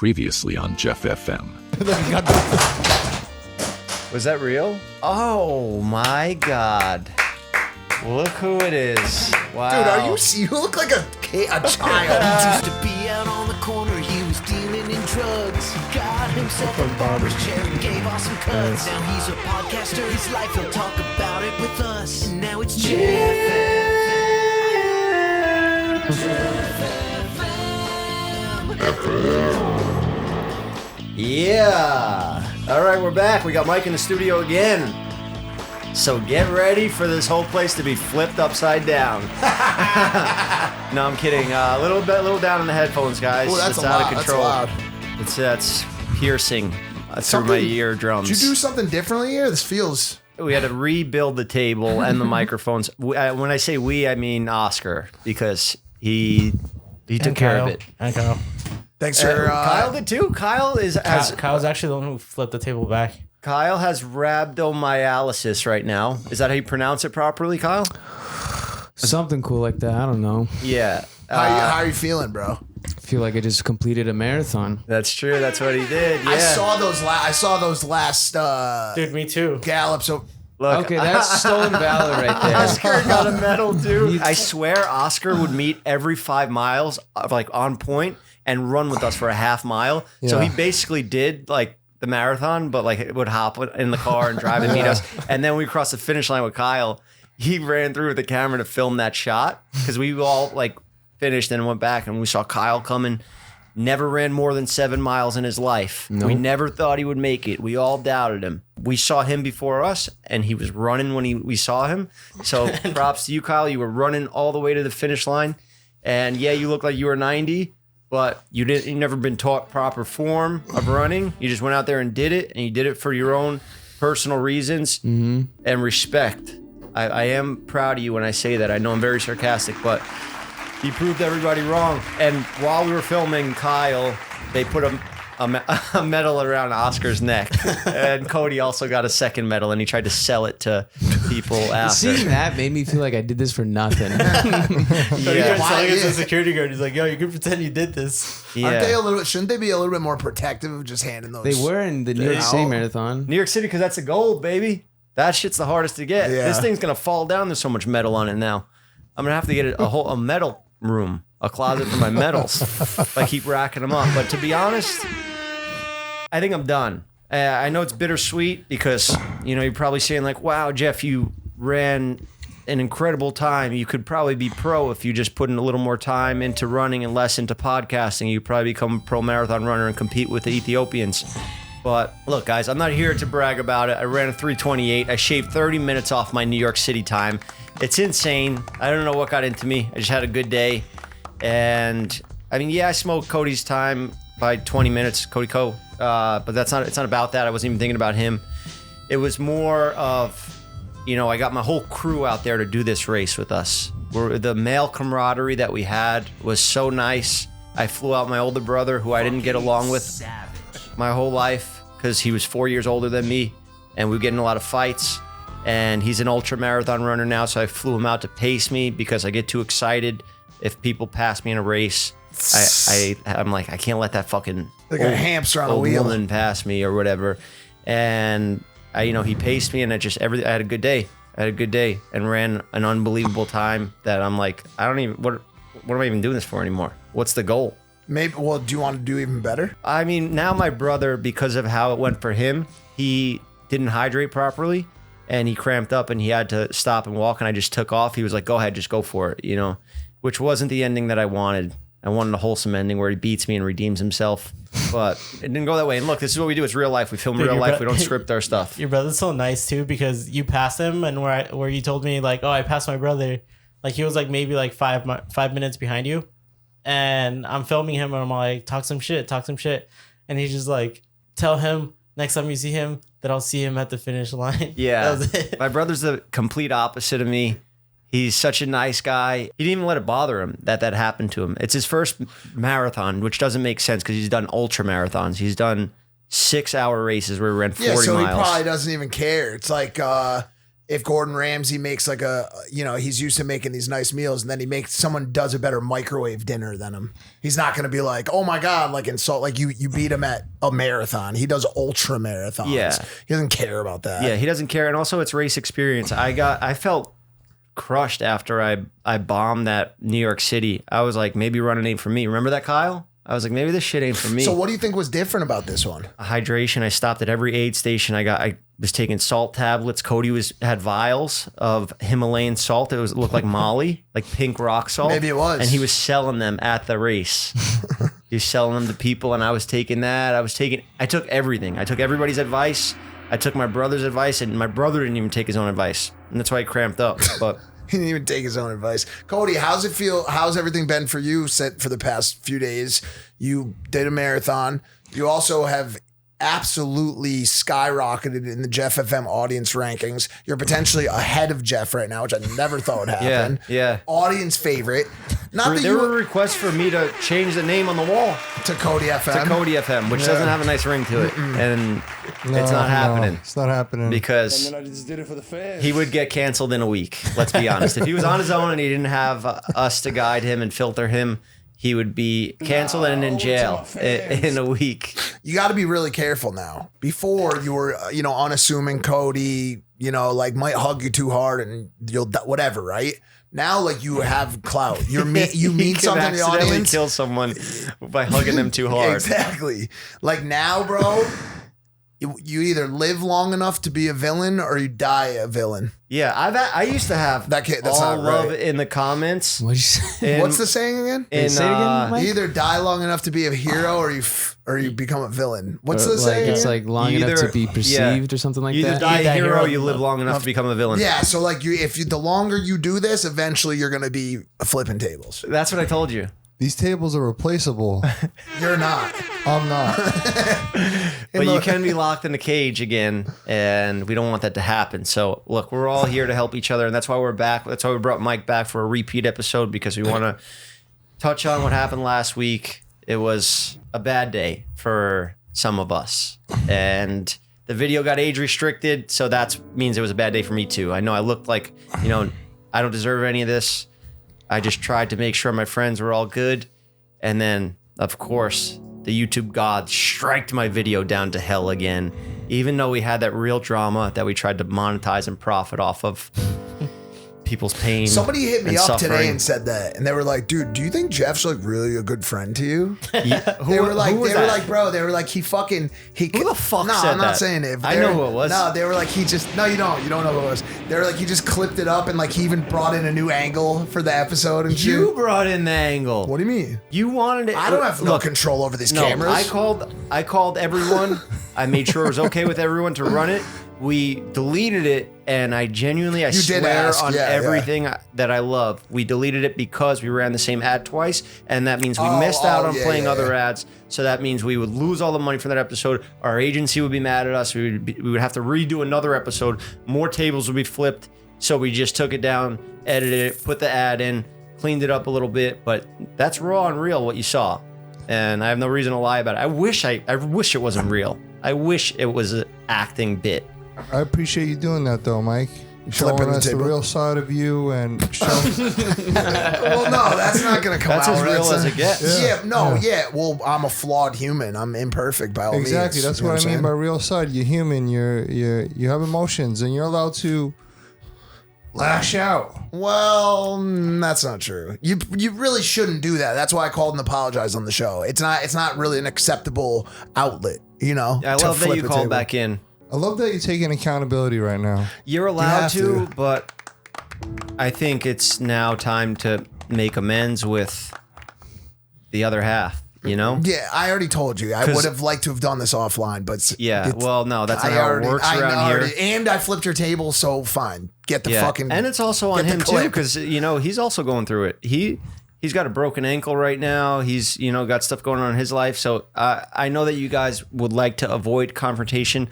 Previously on Jeff FM. Was that real? Oh my God. Look who it is. Wow. Dude, you look like a child. He used to be out on the corner, he was dealing in drugs. He got himself a barber's chair and gave off some cuts. Now he's a podcaster, his life, he'll talk about it with us. And now it's Jeff. Yeah. All right, we're back. We got Mike in the studio again. So get ready for this whole place to be flipped upside down. No, I'm kidding. A little down in the headphones, guys. Ooh, that's it's a out lot. of control. That's loud. It's piercing through my eardrums. Did you do something differently here? This feels... We had to rebuild the table and the microphones. When I say we, I mean Oscar, because he took care of it. And Kyle. Thanks for... Kyle did too. Kyle's actually the one who flipped the table back. Kyle has rhabdomyolysis right now. Is that how you pronounce it properly, Kyle? Something cool like that. I don't know. Yeah. How are you feeling, bro? I feel like I just completed a marathon. That's true. That's what he did. Yeah. I saw those last Dude, me too. gallops. So Look, Okay, that's stolen valor right there. Oscar got a medal, dude. I swear Oscar would meet every 5 miles, like on point, and run with us for a half mile. So he basically did like the marathon, but like it would hop in the car and drive and meet us. And then we crossed the finish line with Kyle. He ran through with the camera to film that shot because we all like finished and went back and we saw Kyle coming. Never ran more than 7 miles in his life. Nope. We never thought he would make it. We all doubted him. We saw him before us, and he was running when we saw him. So props to you, Kyle. You were running all the way to the finish line. And yeah, you look like you were 90, but you never been taught proper form of running. You just went out there and did it, and you did it for your own personal reasons and respect. I am proud of you when I say that. I know I'm very sarcastic, but you proved everybody wrong. And while we were filming Kyle, they put a medal around Oscar's neck. And Cody also got a second medal, and he tried to sell it to people after. Seeing that made me feel like I did this for nothing. So he tried selling it to the security guard. He's like, yo, you can pretend you did this. Yeah. aren't they shouldn't they be a little bit more protective of just handing those? They were in the New York City Marathon. New York City, because that's a gold, baby. That shit's the hardest to get. Yeah. This thing's going to fall down. There's so much metal on it now. I'm going to have to get a metal room, a closet for my medals. If I keep racking them up. But to be honest, I think I'm done. I know it's bittersweet because, you're probably saying like, wow, Jeff, you ran an incredible time. You could probably be pro if you just put in a little more time into running and less into podcasting. You'd probably become a pro marathon runner and compete with the Ethiopians. But look, guys, I'm not here to brag about it. I ran a 3:28. I shaved 30 minutes off my New York City time. It's insane. I don't know what got into me. I just had a good day. And I mean, yeah, I smoked Cody's time by 20 minutes, Cody Co. But it's not about that. I wasn't even thinking about him. It was more of, I got my whole crew out there to do this race with us. The male camaraderie that we had was so nice. I flew out my older brother, who I didn't get along with my whole life because he was 4 years older than me, and we were getting a lot of fights. And he's an ultra marathon runner now, so I flew him out to pace me because I get too excited if people pass me in a race. I'm like, I can't let that fucking like a hamster on a wheel woman pass me or whatever. And he paced me, and I had a good day. And ran an unbelievable time that I'm like, what am I even doing this for anymore? What's the goal? Maybe. Well, do you want to do even better? I mean, now my brother, because of how it went for him, he didn't hydrate properly. And he cramped up and he had to stop and walk, and I just took off. He was like, go ahead, just go for it, which wasn't the ending that I wanted. I wanted a wholesome ending where he beats me and redeems himself, but it didn't go that way. And look, this is what we do. It's real life. We film real life. We don't script our stuff. Your brother's so nice too, because you passed him, and where you told me like, oh, I passed my brother. Like he was like maybe like 5 minutes behind you, and I'm filming him, and I'm like, talk some shit. And he's just like, tell him next time you see him that I'll see him at the finish line. Yeah. That was it. My brother's the complete opposite of me. He's such a nice guy. He didn't even let it bother him that happened to him. It's his first marathon, which doesn't make sense because he's done ultra marathons. He's done 6-hour races where he ran 40 miles. Yeah, so he probably doesn't even care. It's like if Gordon Ramsay makes like he's used to making these nice meals, and then someone does a better microwave dinner than him. He's not going to be like, oh my God, like insult, like you beat him at a marathon. He does ultra marathons. Yeah. He doesn't care about that. Yeah, he doesn't care. And also it's race experience. I felt crushed after I bombed that New York City. I was like, maybe running ain't for me. Remember that, Kyle? I was like, maybe this shit ain't for me. So what do you think was different about this one? Hydration. I stopped at every aid station. I was taking salt tablets. Cody had vials of Himalayan salt. It looked like Molly, like pink rock salt. Maybe it was. And he was selling them at the race. He was selling them to people, and I was taking that. I took everything. I took everybody's advice. I took my brother's advice, and my brother didn't even take his own advice. And that's why he cramped up. But He didn't even take his own advice. Cody, how's it feel? How's everything been for you for the past few days? You did a marathon. You also have absolutely skyrocketed in the Jeff FM audience rankings. You're potentially ahead of Jeff right now, which I never thought would happen. Yeah. Audience favorite. Not that there you were requests for me to change the name on the wall to Cody FM. to Cody FM, which doesn't have a nice ring to it. And it's not happening. It's not happening. Because I just did it for the fans. he would get canceled in a week. Let's be honest. If he was on his own and he didn't have us to guide him and filter him, he would be canceled and in jail in a week. You got to be really careful now. Before you were, unassuming Cody, like might hug you too hard and you'll whatever, right? Now, like you have clout. You mean something to the audience. Kill someone by hugging them too hard. Exactly. Like now, bro, you either live long enough to be a villain or you die a villain. Yeah, I used to have that's all not love right. in the comments. What'd you say? What's the saying again? Say it again, Mike? You either die long enough to be a hero or you become a villain. What's the Like saying? it's like long enough to be perceived or something like you either that. die a hero or you live long enough to become a villain. Yeah, so like the longer you do this, eventually you're gonna be flipping tables. That's what I told you. These tables are replaceable. You're not. I'm not. But you can be locked in a cage again, and we don't want that to happen. So, look, we're all here to help each other, and that's why we're back. That's why we brought Mike back for a repeat episode, because we want to touch on what happened last week. It was a bad day for some of us, and the video got age restricted, so that means it was a bad day for me too. I know I looked like, I don't deserve any of this. I just tried to make sure my friends were all good. And then, of course, the YouTube gods striked my video down to hell again. Even though we had that real drama that we tried to monetize and profit off of people's pain. Somebody hit me and up suffering. today and said that, and they were like, "Dude, do you think Jeff's like really a good friend to you?" Who They were like, was they were that? like, bro, they were like, he. Who the fuck No, said I'm not that? saying it. I know who it was. No, they were like, no, you don't know who it was. They were like, he just clipped it up and like he even brought in a new angle for the episode and shit. You brought in the angle. What do you mean? You wanted it. I don't have no control over these cameras. I called everyone. I made sure it was okay with everyone to run it. We deleted it, and I genuinely, I You did swear ask, on yeah. everything that I love. We deleted it because we ran the same ad twice, and that means we missed out on playing other ads. So that means we would lose all the money from that episode. Our agency would be mad at us. We would have to redo another episode. More tables would be flipped. So we just took it down, edited it, put the ad in, cleaned it up a little bit. But that's raw and real what you saw, and I have no reason to lie about it. I wish it wasn't real. I wish it was an acting bit. I appreciate you doing that, though, Mike. Showing Flipping the us the table. real side of you and Well, no, that's not going to come That's out. as real as it gets. Yeah. Well, I'm a flawed human. I'm imperfect by all means. exactly. That's You know what I mean I'm by saying? real side. You're human. You have emotions, and you're allowed to lash out. Well, that's not true. You really shouldn't do that. That's why I called and apologized on the show. It's not really an acceptable outlet, I to love that flip you a called table. back in. I love that you're taking accountability right now. You're allowed have to, to. but I think it's now time to make amends with the other half, Yeah, I already told you. I 'Cause- would have liked to have done this offline, but Yeah, well, no, that's not I how already, it works I around here. already- and I flipped your table, so fine. Get the Yeah, fucking. and it's also on get the him too, clip. because he's also going through it. He's got a broken ankle right now. He's got stuff going on in his life. So I know that you guys would like to avoid confrontation,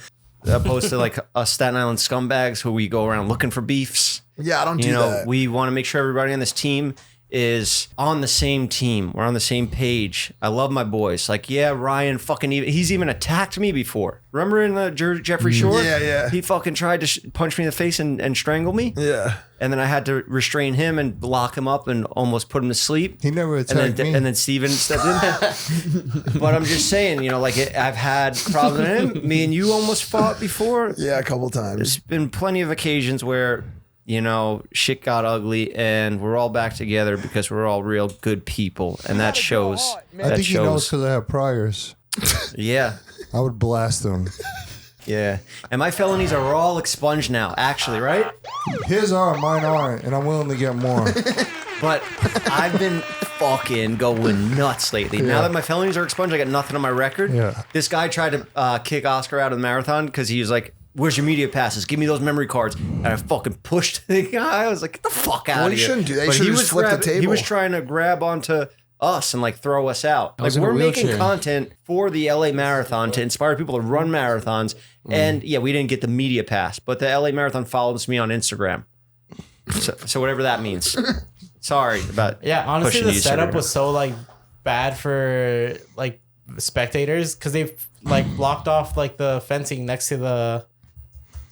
opposed to like us Staten Island scumbags who we go around looking for beefs. Yeah, I don't do that. We want to make sure everybody on this team is on the same team. We're on the same page. I love my boys. Like, yeah, Ryan fucking he's even attacked me before. Remember in the Jeffrey Shore? Yeah. He fucking tried to punch me in the face and strangle me. Yeah. And then I had to restrain him and lock him up and almost put him to sleep. He never attacked me. And then Steven stepped in. But I'm just saying, you know, like I've had problems with him. Me and you almost fought before. Yeah, a couple times. There's been plenty of occasions where, you know, shit got ugly and we're all back together because we're all real good people. And that shows. I think he knows because I have priors. Yeah. I would blast him. Yeah. And my felonies are all expunged now, actually, right? His are, mine aren't, and I'm willing to get more. But I've been fucking going nuts lately. Now that my felonies are expunged, I got nothing on my record. Yeah. This guy tried to kick Oscar out of the marathon because he was like, "Where's your media passes? Give me those memory cards." And I fucking pushed the guy. I was like, "Get the fuck out of here." You shouldn't do that. You But should he just was flip the table. He was trying to grab onto us and like throw us out. Like was in a we're making wheelchair. content for the LA Marathon to inspire people to run marathons. And yeah, we didn't get the media pass, but the LA Marathon follows me on Instagram. So whatever that means. Sorry about honestly, pushing the you, setup Instagram. was so like bad for like spectators because they like blocked off like the fencing next to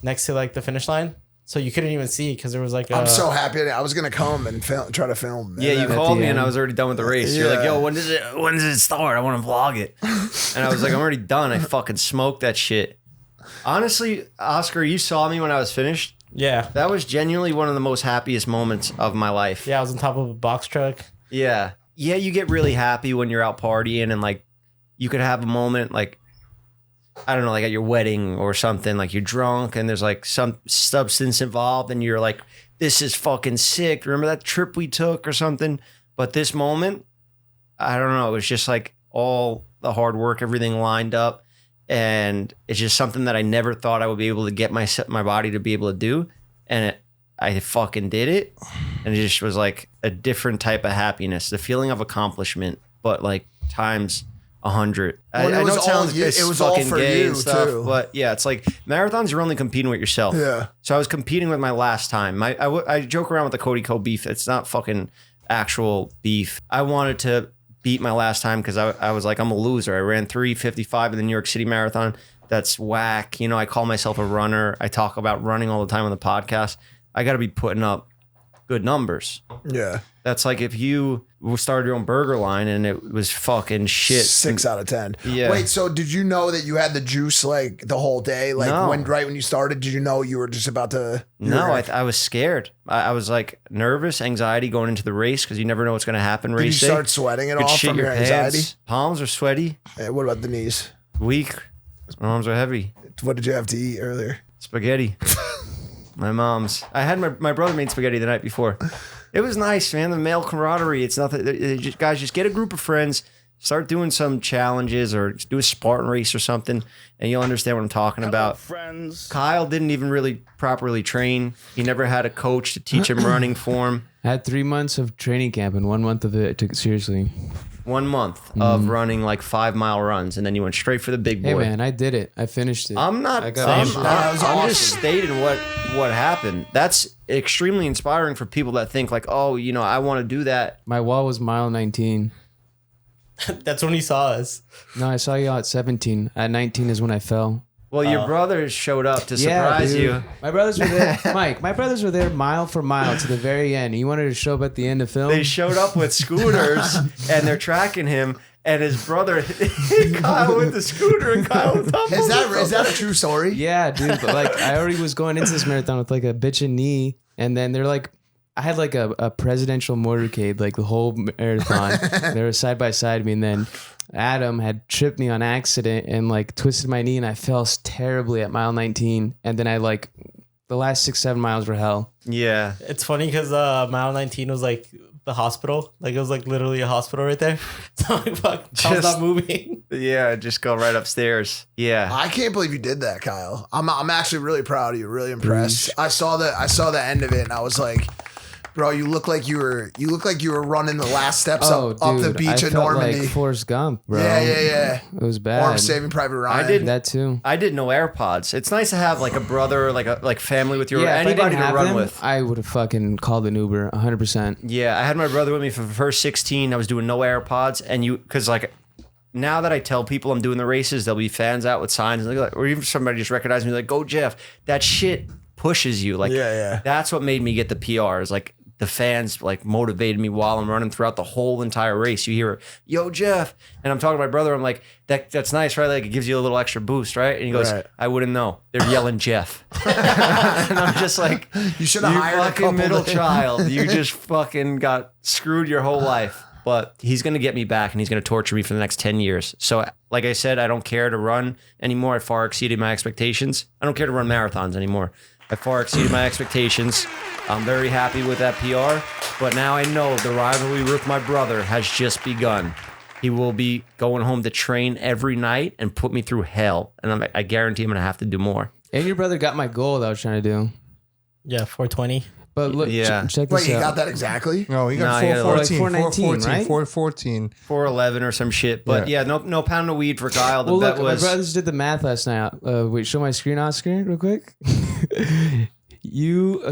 like the finish line, so you couldn't even see because there was like I'm so happy. I was gonna come and try to film. Yeah, you And then- called me the and I end. was already done with the race. You're like, Yeah. "Yo, when does it start? I want to vlog it." And I was like, "I'm already done. I fucking smoked that shit." Honestly, Oscar, you saw me when I was finished. yeah. That was genuinely one of the most happiest moments of my life. I was on top of a box truck. Yeah. Yeah, you get really happy when you're out partying and like you could have a moment like, I don't know, like at your wedding or something, like you're drunk and there's like some substance involved and you're like, "This is fucking sick. Remember that trip we took or something?" But this moment, I don't know, it was just like all the hard work, everything lined up. And it's just something that I never thought I would be able to get my body to be able to do. And I fucking did it. And it just was like a different type of happiness, the feeling of accomplishment, but like times 100. Well, I it was know it sounds all you- it's it was all fucking for gay you, and stuff, too. but yeah, it's like marathons, you're only competing with yourself. Yeah. So I was competing with my last time. I joke around with the Cody Co beef. It's not fucking actual beef. I wanted to beat my last time because I was like, I'm a loser. I ran 3:55 in the New York City Marathon. That's whack. You know, I call myself a runner. I talk about running all the time on the podcast. I got to be putting up good numbers. Yeah. That's like if you started your own burger line and it was fucking shit. 6 out of 10. Yeah. Wait, so did you know that you had the juice like the whole day? Like No. right when you started, did you know you were just about to? No, I was scared. I was like nervous, anxiety going into the race because you never know what's going to happen. Did you Race day. start sweating at Could all shit from your pants. anxiety? Palms are sweaty, What about the knees? weak. My arms are heavy. What did you have to eat earlier? Spaghetti. My mom's. I had my brother made spaghetti the night before. It was nice, man. The male camaraderie. It's nothing. Guys, just get a group of friends, start doing some challenges or do a Spartan race or something, and you'll understand what I'm talking about. Friends. Kyle didn't even really properly train. He never had a coach to teach him running form. I had 3 months of training camp and 1 month of it I took it seriously. 1 month of running like 5-mile runs, and then you went straight for the big boy. Hey man, I did it. I finished it. I'm not. I got I'm, it. I'm just stating what happened. That's extremely inspiring for people that think like, oh, you know, I want to do that. My wall was mile 19. That's when he saw us. No, I saw you at 17. At 19 is when I fell. Well, your brothers showed up to surprise dude. you. My brothers were there. Mike, my brothers were there mile for mile to the very end. He wanted to show up at the end of film. They showed up with scooters and they're tracking him. And his brother hit Kyle with the scooter, and Kyle was up. Is that a true story? Yeah, dude. But like, I already was going into this marathon with like a bitchin' knee, and then they're like, I had like a presidential motorcade, like the whole marathon. They were side by side me, and then Adam had tripped me on accident and like twisted my knee, and I fell terribly at mile 19. And then I like the last 6-7 miles were hell. Yeah. It's funny because mile 19 was like the hospital. Like it was like literally a hospital right there. So I'm like, fuck, I was not moving. Yeah, just go right upstairs. Yeah. I can't believe you did that, Kyle. I'm actually really proud of you. Really impressed. I saw the end of it, and I was like, Bro, you look like you were running the last steps Oh, up the dude, beach I of felt Normandy. like Forrest Gump, bro. Yeah. It was Or bad. Saving Private Ryan. I did That too. I did no AirPods. It's nice to have like a brother, like family with you, or Yeah, if I anybody didn't to have run them, with. I would have fucking called an Uber 100%. Yeah, I had my brother with me for the first 16. I was doing no AirPods, and because like now that I tell people I'm doing the races, there'll be fans out with signs, and like, or even somebody just recognized me like, "Go Jeff!" That shit pushes you. Like, Yeah. That's what made me get the PRs. Like the fans like motivated me while I'm running throughout the whole entire race. You hear, "Yo Jeff," and I'm talking to my brother. I'm like, "That's nice, right? Like it gives you a little extra boost, right?" And he goes, Right. "I wouldn't know. They're yelling Jeff," and I'm just like, You should have hired a fucking couple middle to- child. You just fucking got screwed your whole life." But he's going to get me back and he's going to torture me for the next 10 years. So like I said, I don't care to run anymore. I far exceeded my expectations. I don't care to run marathons anymore. I far exceeded my expectations. I'm very happy with that PR. But now I know the rivalry with my brother has just begun. He will be going home to train every night and put me through hell. And I guarantee I'm going to have to do more. And your brother got my goal that I was trying to do. Yeah, 420. But look, Yeah. check Wait, this you out. got that exactly? No, he Nah, got he had 414, like 419, 414, right? 414. 411 or some shit. But yeah, no pound of weed for Kyle. The Well, bet look, was... my brothers did the math last night. Wait, show my screen on screen real quick.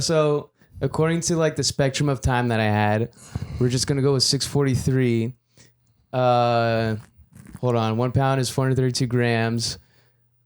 So according to like the spectrum of time that I had, we're just gonna go with 643. Hold on, 1 pound is 432 grams.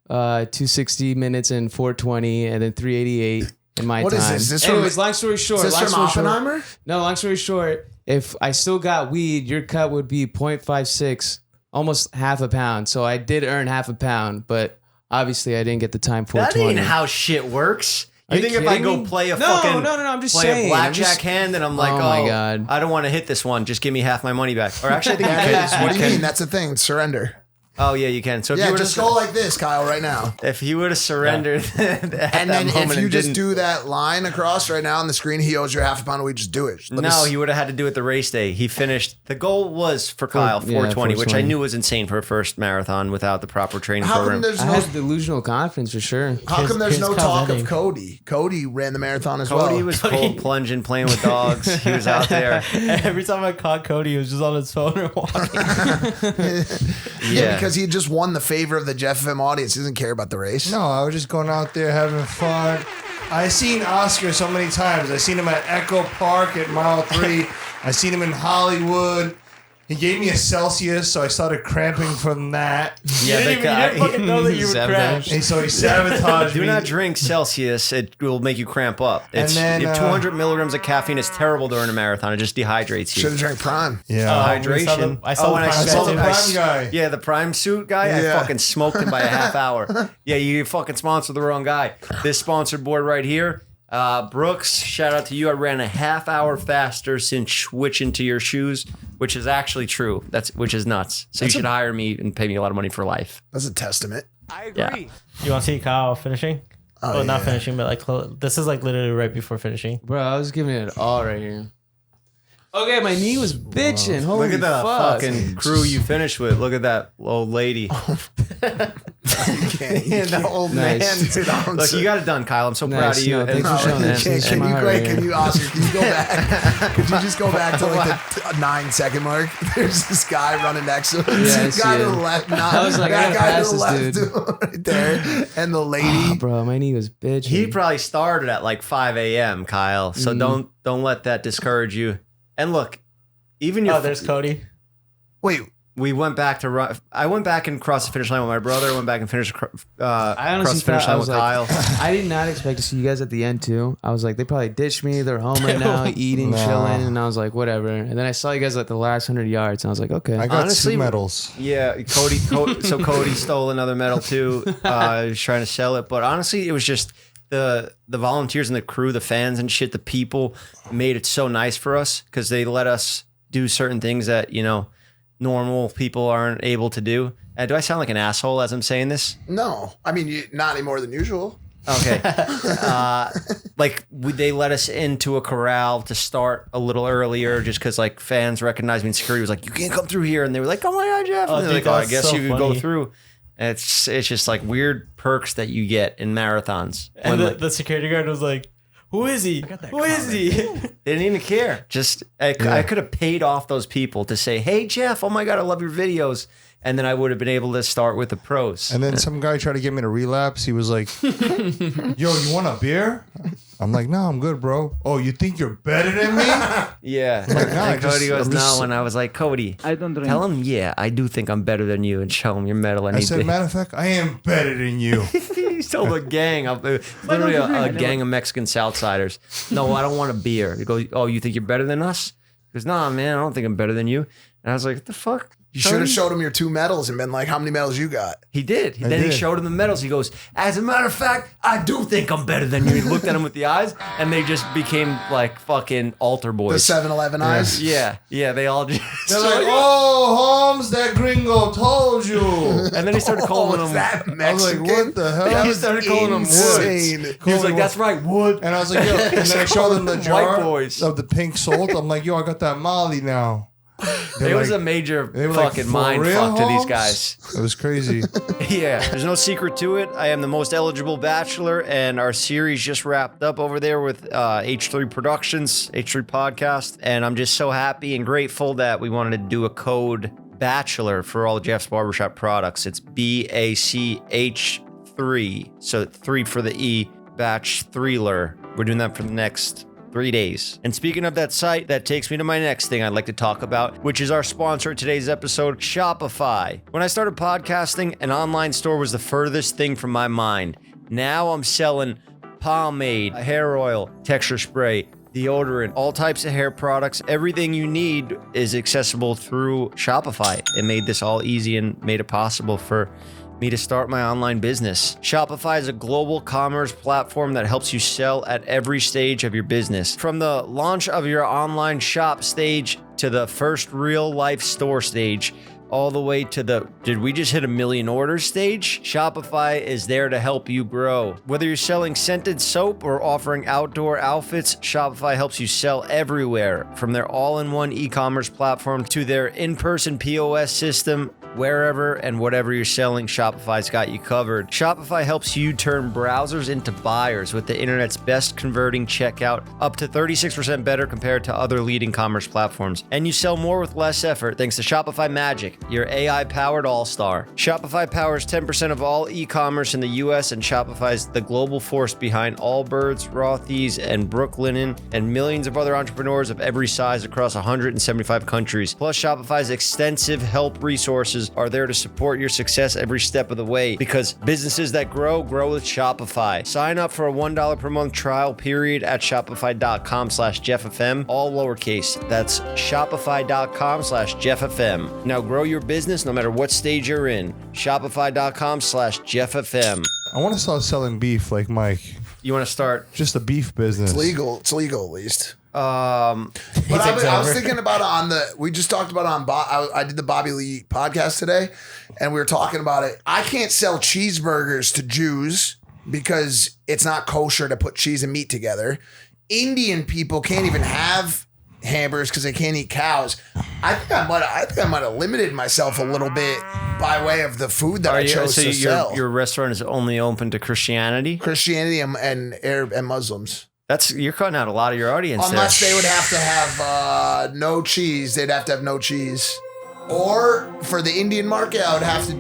260 minutes and 420, and then 388 in my What time. is this? Is this Anyways, from- long story short. Is this long from story short- Oppenheimer? No, long story short, if I still got weed, your cut would be 0.56, almost half a pound. So I did earn half a pound, but obviously I didn't get the time That 420. ain't how shit works. You Are you think if I kidding go me? play a No, fucking no, I'm just play saying. a I'm blackjack just- hand and I'm like, Oh my God. I don't want to hit this one. Just give me half my money back. Or actually, I think There you it can. is. What do you mean? That's the thing. Surrender. Oh yeah, you can. So if Yeah, you were just to, go like this, Kyle, right now. if you would have surrendered at And that then moment if you and just didn't, do that line across right now on the screen, he owes you half a pound of weed. Just do it. Let me no, s- he would have had to do it the race day. He finished. The goal was for Kyle yeah, 420, which I 420. knew was insane for a first marathon without the proper training How come program. there's I no? had delusional confidence for sure. How come there's here's no Kyle talk of Venning. Cody? Cody ran the marathon as well. Cody was cold plunging, playing with dogs. He was out there. Every time I caught Cody, he was just on his phone or walking. Yeah, because he just won the favor of the Jeff FM audience. He doesn't care about the race. No, I was just going out there having fun. I seen Oscar so many times. I seen him at Echo Park at mile 3. I seen him in Hollywood. He gave me a Celsius, so I started cramping from that. Yeah, you the didn't guy. fucking know that you would Sabotage. crash. And so he sabotaged Do me. not drink Celsius. It will make you cramp up. It's then, 200 milligrams of caffeine is terrible during a marathon. It just dehydrates you. Should have drank Prime. Yeah. Hydration. I saw the and Prime I saw guy the too. Prime guy. Yeah, the Prime suit guy. Yeah. I fucking smoked him by a half hour. Yeah, you fucking sponsored the wrong guy. This sponsored board right here. Brooks, shout out to you. I ran a half hour faster since switching to your shoes, which is actually true. Which is nuts. So you should hire me and pay me a lot of money for life. That's a testament. Yeah. You want to see Kyle finishing? Oh, Not yeah. finishing, but like this is like literally right before finishing. Bro, I was giving it all right here. Okay, my knee was bitching. Holy Look at the fuck. fucking crew you finished with. Look at that old lady. The old Nice. man. Look, you got it done, Kyle. I'm so proud Nice, of you. no, thanks for And- showing that. Can It's my you heart wait? right Can here. you, Oscar? Can you go back? Could you just go back to like the 9-second mark? There's this guy running next to him. Yeah, I This see guy to it. the left. Not, I was like, I that gotta guy pass to the this left right there, and the lady. Oh, bro, my knee was bitching. He probably started at like 5 a.m., Kyle. So don't let that discourage you. And look, even your Oh, there's Cody. Wait, we went back to run. I went back and crossed the finish line with my brother. I went back and finished I cross honestly the finish thought, I line was with like, Kyle. I did not expect to see you guys at the end too. I was like, they probably ditched me. They're home right now, eating, Nah. chilling, and I was like, whatever. And then I saw you guys at the last 100 yards, and I was like, okay. I got Honestly, 2 medals. Yeah, Cody. So Cody stole another medal too. He was trying to sell it, but honestly, it was just the volunteers and the crew, the fans and shit. The people made it so nice for us because they let us do certain things that normal people aren't able to do. Do I sound like an asshole as I'm saying this? no. I mean, not any more than usual. Okay. They let us into a corral to start a little earlier just because like fans recognized me and security was like, you can't come through here. And they were like, oh my God, Jeff. Oh, And they're dude, like, I that's guess so you could go funny. through. And it's just like weird perks that you get in marathons. And When, the security guard was like, Who is he? Who is he? They didn't even care. Just I could have paid off those people to say, "Hey Jeff, oh my god, I love your videos," and then I would have been able to start with the pros. And then some guy tried to get me to relapse. He was like, "Yo, you want a beer?" I'm like, "No, I'm good, bro." "Oh, you think you're better than me?" Yeah. Like, no, And Cody goes, I'm just- "No," and I was like, "Cody, I don't drink. tell him, yeah, I do think I'm better than you, and show him your medal." I said, matter of fact, I am better than you. He told a gang, literally a gang of Mexican Southsiders. "No, I don't want a beer." He goes, "Oh, you think you're better than us?" He goes, "Nah, man, I don't think I'm better than you." And I was like, "What the fuck?" You should have showed him your 2 medals and been like, how many medals you got? He did. Then he did. showed him the medals. He goes, "As a matter of fact, I do think I'm better than you." He looked at him with the eyes, and they just became like fucking altar The boys. 7-Eleven eyes? Yeah, they all just. They're like, "Oh, Holmes, that gringo told you." And then he started calling Oh, them. is that I was Mexican? like, "What the hell?" He started calling them insane. Woods. He was like, "That's right, Wood." And I was like, "Yo," and then I showed them the White jar boys. of the pink salt. I'm like, "Yo, I got that Molly now." It was a major they were like, fucking "For mind real, fuck to these Holmes?" guys. It was crazy. Yeah, there's no secret to it. I am the most eligible bachelor, and our series just wrapped up over there with H3 Productions, H3 Podcast, and I'm just so happy and grateful that we wanted to do a code bachelor for all Jeff's Barbershop products. It's BACH3, so 3 for the E, batch 3ler. We're doing that for the next 3 days. And speaking of that site, that takes me to my next thing I'd like to talk about, which is our sponsor of today's episode, Shopify. When I started podcasting, an online store was the furthest thing from my mind. Now I'm selling pomade, hair oil, texture spray, deodorant, all types of hair products. Everything you need is accessible through Shopify. It made this all easy and made it possible for me to start my online business. Shopify is a global commerce platform that helps you sell at every stage of your business. From the launch of your online shop stage to the first real life store stage, all the way to the "did we just hit 1 million orders" stage, Shopify is there to help you grow. Whether you're selling scented soap or offering outdoor outfits, Shopify helps you sell everywhere. From their all-in-one e-commerce platform to their in-person POS system, wherever and whatever you're selling, Shopify's got you covered. Shopify helps you turn browsers into buyers with the internet's best converting checkout, up to 36% better compared to other leading commerce platforms. And you sell more with less effort thanks to Shopify Magic, your AI-powered all-star. Shopify powers 10% of all e-commerce in the US, and Shopify's the global force behind Allbirds, Rothy's, and Brooklinen, and millions of other entrepreneurs of every size across 175 countries. Plus, Shopify's extensive help resources are there to support your success every step of the way, because businesses that grow with Shopify. Sign up for a $1 per month trial period at shopify.com/JeffFM, all lowercase. That's shopify.com/JeffFM. Now grow your business no matter what stage you're in. Shopify.com/JeffFM. I want to start selling beef like Mike. You want to start? Just a beef business. It's legal. It's legal at least. Um, But I was thinking about we just talked about I did the Bobby Lee podcast today, and we were talking about it. I can't sell cheeseburgers to Jews because it's not kosher to put cheese and meat together. Indian people can't even have hamburgers because they can't eat cows. I think I might have limited myself a little bit by way of the food that I chose to sell. Your restaurant is only open to Christianity and Arab and Muslims. You're cutting out a lot of your audience. Unless there. they would have to have no cheese. They'd have to have no cheese. Or for the Indian market, I would have to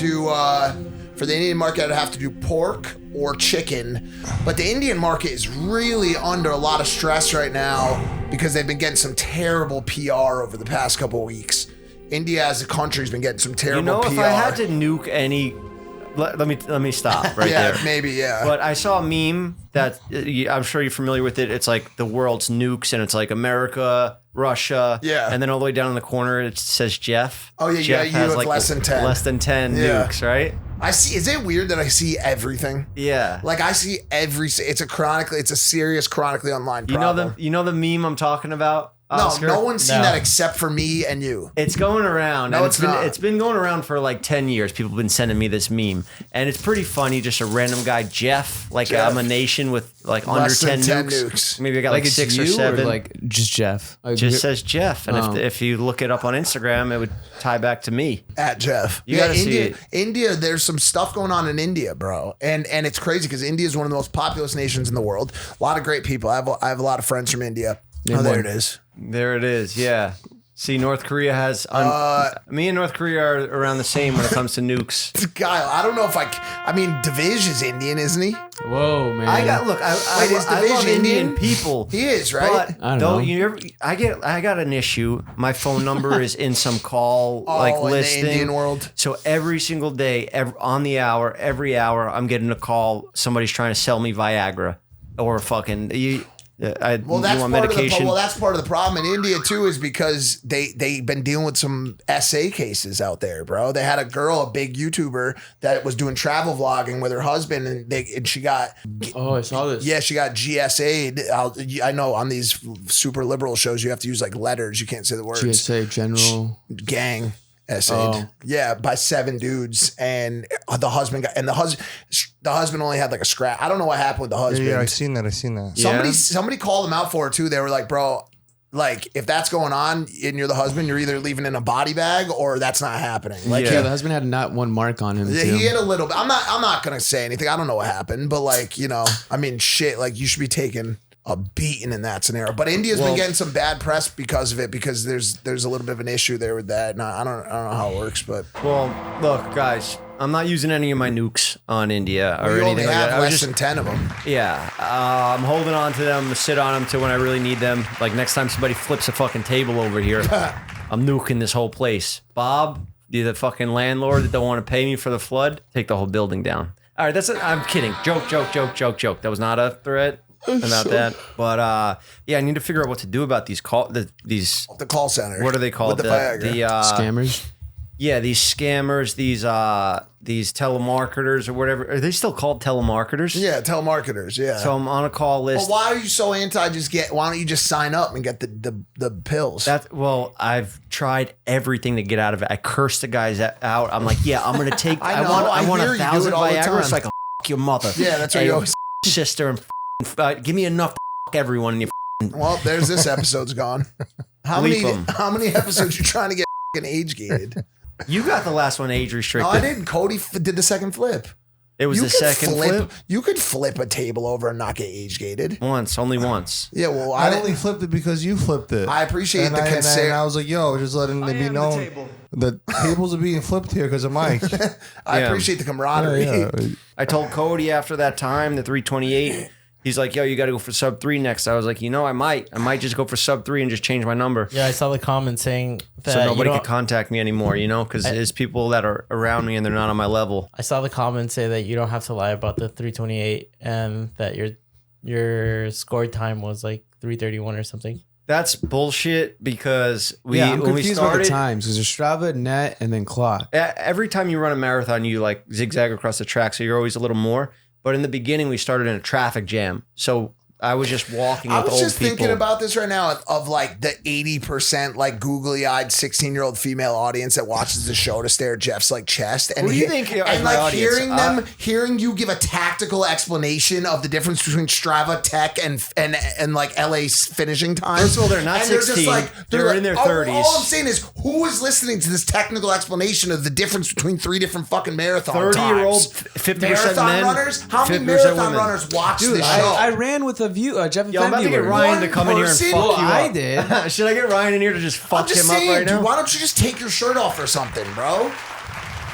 do pork or chicken. But the Indian market is really under a lot of stress right now because they've been getting some terrible PR over the past couple of weeks. India as a country has been getting some terrible PR. If I had to nuke any, let me stop right there. Maybe. But I saw a meme that I'm sure you're familiar with it. It's like the world's nukes, and it's like America, Russia, and then all the way down in the corner it says Jeff. Oh yeah, Jeff you has have like less than 10. Less than 10 nukes, right? I see. Is it weird that I see everything? Yeah. Like I see it's a serious chronically online problem. You know the meme I'm talking about? Oscar? No one's seen No. that except for me and you. It's going around. No, and it's not. It's been going around for like 10 years. People have been sending me this meme. And it's pretty funny. Just a random guy, Jeff. Like Jeff. I'm a nation with like Less under than 10 10 nukes. nukes. Maybe I got like it's 6 or you 7. like just Jeff. Like, just says Jeff. And Oh. if you look it up on Instagram, it would tie back to me. At Jeff. You gotta see India, it. India, there's some stuff going on in India, bro. And it's crazy because India is one of the most populous nations in the world. A lot of great people. I have a lot of friends from India. Oh, there it is. There it is. Yeah. See, North Korea has. Me and North Korea are around the same when it comes to nukes. Kyle, I don't know if I mean, Divish is Indian, isn't he? whoa, man. I got look. I is I love Divish Indian Indian? people. He is, right? But I don't know. you ever, I got an issue. My phone number is in some call like in the listing. Indian world. So every single day, on the hour, every hour, I'm getting a call. Somebody's trying to sell me Viagra or fucking you. Well, that's you want part medication. of the that's part of the problem in India too, is because they've been dealing with some SA cases out there, bro. They had a girl, a big YouTuber, that was doing travel vlogging with her husband, and she got Oh, I saw this. she got GSA'd. I know on these super liberal shows you have to use like letters. You can't say the words. GSA General. Gang. Essayed. Yeah, by 7 dudes, and the husband the husband only had like a scratch. I don't know what happened with the husband. Yeah, I seen that. Somebody called him out for it too. They were like, bro, like if that's going on and you're the husband, you're either leaving in a body bag or that's not happening. Like Yeah, the husband had not one mark on him. Too. he had a little bit. I'm not gonna say anything. I don't know what happened, but like, you know, I mean shit, like you should be taking a beating in that scenario. But India's been getting some bad press because of it, because there's a little bit of an issue there with that. And I don't know how it works, but Well, look, guys, I'm not using any of my nukes on India or you anything only like have that. I was less just than 10 of them. Yeah, I'm holding on to them, sit on them till when I really need them. Like next time somebody flips a fucking table over here, I'm nuking this whole place. Bob, you're the fucking landlord that don't want to pay me for the flood. Take the whole building down. All right, I'm kidding. Joke. That was not a threat about that. But yeah, I need to figure out what to do about these The call center. What are they called? With the Viagra. Scammers. Yeah, these scammers, these telemarketers or whatever. Are they still called telemarketers? Yeah, telemarketers. Yeah. So I'm on a call list. But why are you so anti? Why don't you just sign up and get the pills? Well, I've tried everything to get out of it. I cursed the guys out. I'm like, yeah, I'm gonna take. I I know, want I hear you do 1,000 it all the Viagra time. so I can your mother. Yeah, that's what Hey, you always. sister and give me enough to everyone in your. Well, there's this episode's gone. How Leap many 'em. how many episodes you trying to get age gated? You got the last one age No, restricted. I didn't. Cody did the second flip. It was You the could second flip. You could flip a table over and not get age gated. Only once. Yeah, well, I I only flipped it because you flipped it. I appreciate and the concern. And I was like, yo, just letting it be known. The tables are being flipped here because of Mike. I Yeah. appreciate the camaraderie. Yeah. I told Cody after that time, the 328. He's like, yo, you got to go for sub 3 next. I was like, I might just go for sub 3 and just change my number. Yeah, I saw the comment saying that So nobody you could contact me anymore, because there's people that are around me and they're not on my level. I saw the comment say that you don't have to lie about the 328 and that your score time was like 331 or something. That's bullshit because I'm when we confused about the started, times because there's Strava, net, and then clock. every time you run a marathon, you like zigzag across the track, so you're always a little more. But in the beginning, we started in a traffic jam, so I was just walking I with was old just people. thinking about this right now of like the 80% like googly-eyed 16-year-old female audience that watches the show to stare at Jeff's like chest. And Who do you think is and my like audience? hearing you give a tactical explanation of the difference between Strava Tech and like LA's finishing time. First of all, they're not And 16. They're in their 30s. All I'm saying is, who is listening to this technical explanation of the difference between 3 different fucking marathon 30-year-old, times? 50% marathon men, runners? How many 50% marathon women. runners watch Dude, this show? I ran with a view, Jeff and Yo, I'm about to get viewer. Ryan to One come in here and person? fuck Well, you I up. did. Should I get Ryan in here to just I'm fuck just him saying, up right dude, now? why don't you just take your shirt off or something, bro?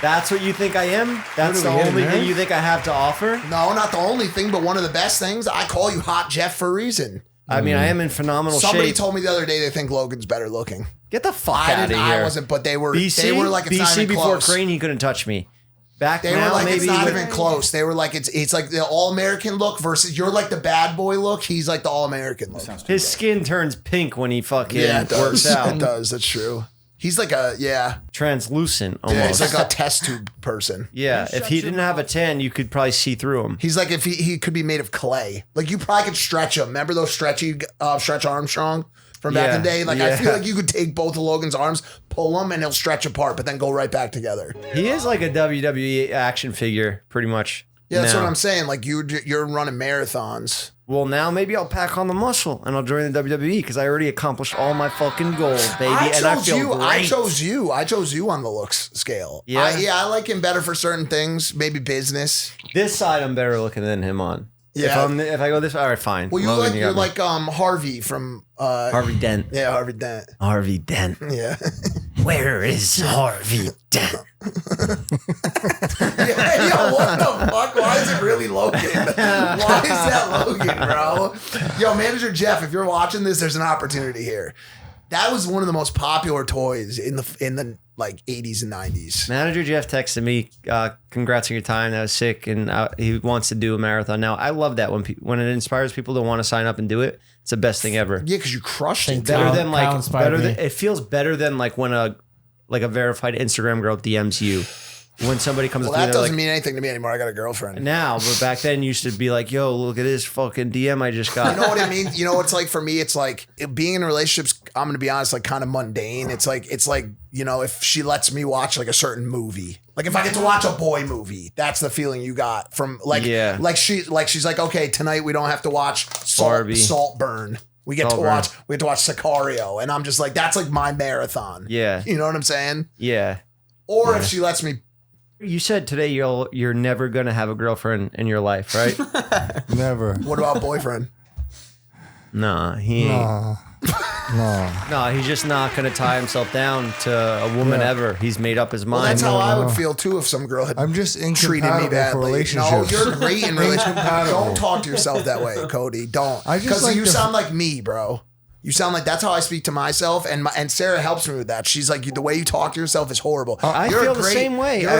That's what you think I am? That's the we hitting only there? thing you think I have to offer? No, not the only thing, but one of the best things. I call you Hot Jeff for a reason. I mean, I am in phenomenal Somebody shape. told me the other day they think Logan's better looking. Get the fuck I out of didn't. here. I wasn't, but they were. BC, they were like it's not BC even before close. Crane, he couldn't touch me. Back They now, were like maybe it's not with- even close. They were like it's like the all American look versus you're like the bad boy look. He's like the all American look. his skin turns pink when he fucking Yeah, it does. works out. It does. That's true. He's like a translucent Yeah, almost. he's like a test tube person. Yeah, if he didn't have a tan, you could probably see through him. He's like if he could be made of clay. Like you probably could stretch him. Remember those Stretch Armstrong from back in the day? Like I feel like you could take both of Logan's arms, pull them, and he'll stretch apart, but then go right back together. He is like a WWE action figure, pretty much. Yeah, that's now. what I'm saying. Like you're running marathons. Well, now maybe I'll pack on the muscle and I'll join the WWE because I already accomplished all my fucking goals, baby. And I feel great. I chose you on the looks scale. Yeah? I like him better for certain things, maybe business. This side I'm better looking than him on. Yeah. If I go this way, all right, fine. Well, Logan, you're got me. like Harvey from Harvey Dent. Yeah, Harvey Dent. Harvey Dent. Yeah. Where is Harvey Dent? Yeah, yo, what the fuck? Why is it really Logan? Why is that Logan, bro? Yo, Manager Jeff, if you're watching this, there's an opportunity here. That was one of the most popular toys in the like 80s and 90s. Manager Jeff texted me, congrats on your time. That was sick. And he wants to do a marathon. Now, I love that when it inspires people to want to sign up and do it. It's the best thing ever. Yeah, because you crushed it. Better than like, Kyle inspired me. it feels better than like when a verified Instagram girl DMs you. When somebody comes Well, up to me, that they're doesn't like, mean anything to me anymore. I got a girlfriend. now, but back then used to be like, yo, look at this fucking DM I just got. You know what I mean? You know, it's like for me, it's like being in relationships, I'm going to be honest, like kind of mundane. It's like, you know, if she lets me watch like a certain movie, like if I get to watch a boy movie, that's the feeling you got from like, she's like, okay, tonight we don't have to watch Saltburn. We get to watch Sicario. And I'm just like, that's like my marathon. Yeah. You know what I'm saying? Yeah. Or if she lets me. You said today you're never gonna have a girlfriend in your life, right? Never. What about boyfriend? Nah, he ain't. No, he's just not gonna tie himself down to a woman ever. He's made up his mind. Well, that's how I would feel too if some girl had I'm just treated me incompatible for badly. relationships. No, you're great in relationships. Incompatible. Don't talk to yourself that way, Cody. Don't. I just Because like you the- sound like me, bro. You sound like that's how I speak to myself, and Sarah helps me with that. She's like, the way you talk to yourself is horrible. I You're feel a the great- same way. You're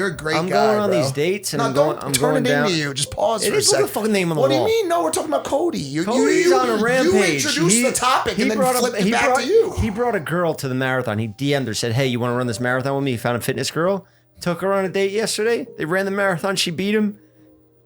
a great I'm guy. going on bro. these dates and No, I'm don't going turn it down. into you. Just pause It for a is. Look second. at the fucking name on the What wall. do you mean? No, we're talking about Cody. Cody's on a rampage. You introduced the topic and then flipped it back to you. He brought a girl to the marathon. He DM'd her, said, hey, you want to run this marathon with me? He found a fitness girl. Took her on a date yesterday. They ran the marathon. She beat him.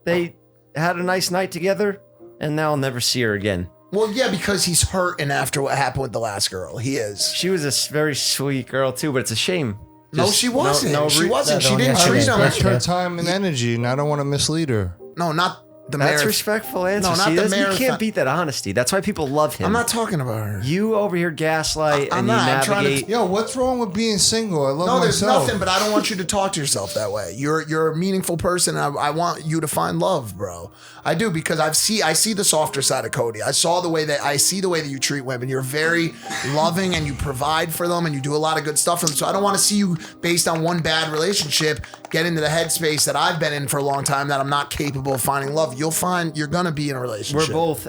They had a nice night together. And now I'll never see her again. Well, yeah, because he's hurting after what happened with the last girl. He is. She was a very sweet girl, too, but it's a shame. No, Just she wasn't. She wasn't. She don't didn't get treat it. him. That's her time and energy, and I don't want to mislead her. No, not the That's marathon. respectful answer. No, not See, the you marathon. can't beat that honesty. That's why people love him. I'm not talking about her. You over here gaslight I'm and not. you I'm trying to- navigate. Yo, what's wrong with being single? I love No, there's myself. nothing, but I don't want you to talk to yourself that way. You're a meaningful person. And I want you to find love, bro. I do, because I see the softer side of Cody. I see the way that you treat women. You're very loving and you provide for them and you do a lot of good stuff for them. So I don't want to see you, based on one bad relationship, get into the headspace that I've been in for a long time, that I'm not capable of finding love. You'll find you're gonna be in a relationship. We're both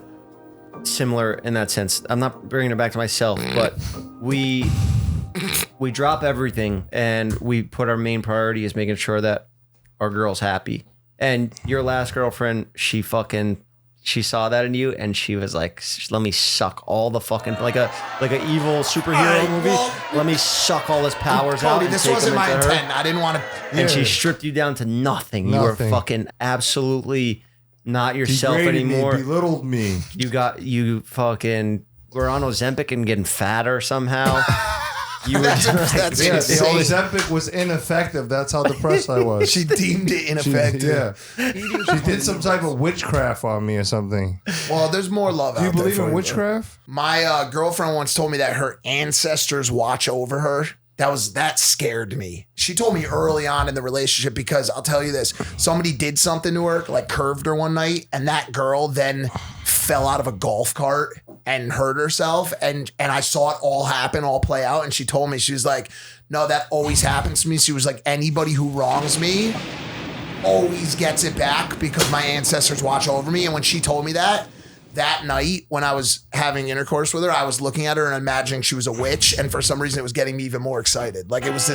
similar in that sense. I'm not bringing it back to myself, but we drop everything and we put our main priority is making sure that our girl's happy. And your last girlfriend, she saw that in you and she was like, let me suck all the fucking like a evil superhero Alright, movie. well, Let me suck all his powers out. Cody, and this take wasn't them my into her. intent. I didn't want to. And she stripped you down to nothing. You were Nothing. fucking absolutely not yourself Degraded anymore. me, belittled me. You fucking were on Ozempic and getting fatter somehow. You were That's Yeah, the insane. Ozempic was ineffective. That's how depressed I was. She deemed it ineffective. Yeah. She did some type of witchcraft on me or something. Well, there's more love out Do you there believe for in you, bro. witchcraft? My girlfriend once told me that her ancestors watch over her. That scared me. She told me early on in the relationship, because I'll tell you this, somebody did something to her, like curved her one night, and that girl then fell out of a golf cart and hurt herself. And I saw it all play out. And she told me, she was like, no, that always happens to me. She was like, anybody who wrongs me always gets it back because my ancestors watch over me. And when she told me that night when I was having intercourse with her, I was looking at her and imagining she was a witch. And for some reason, it was getting me even more excited. Like it was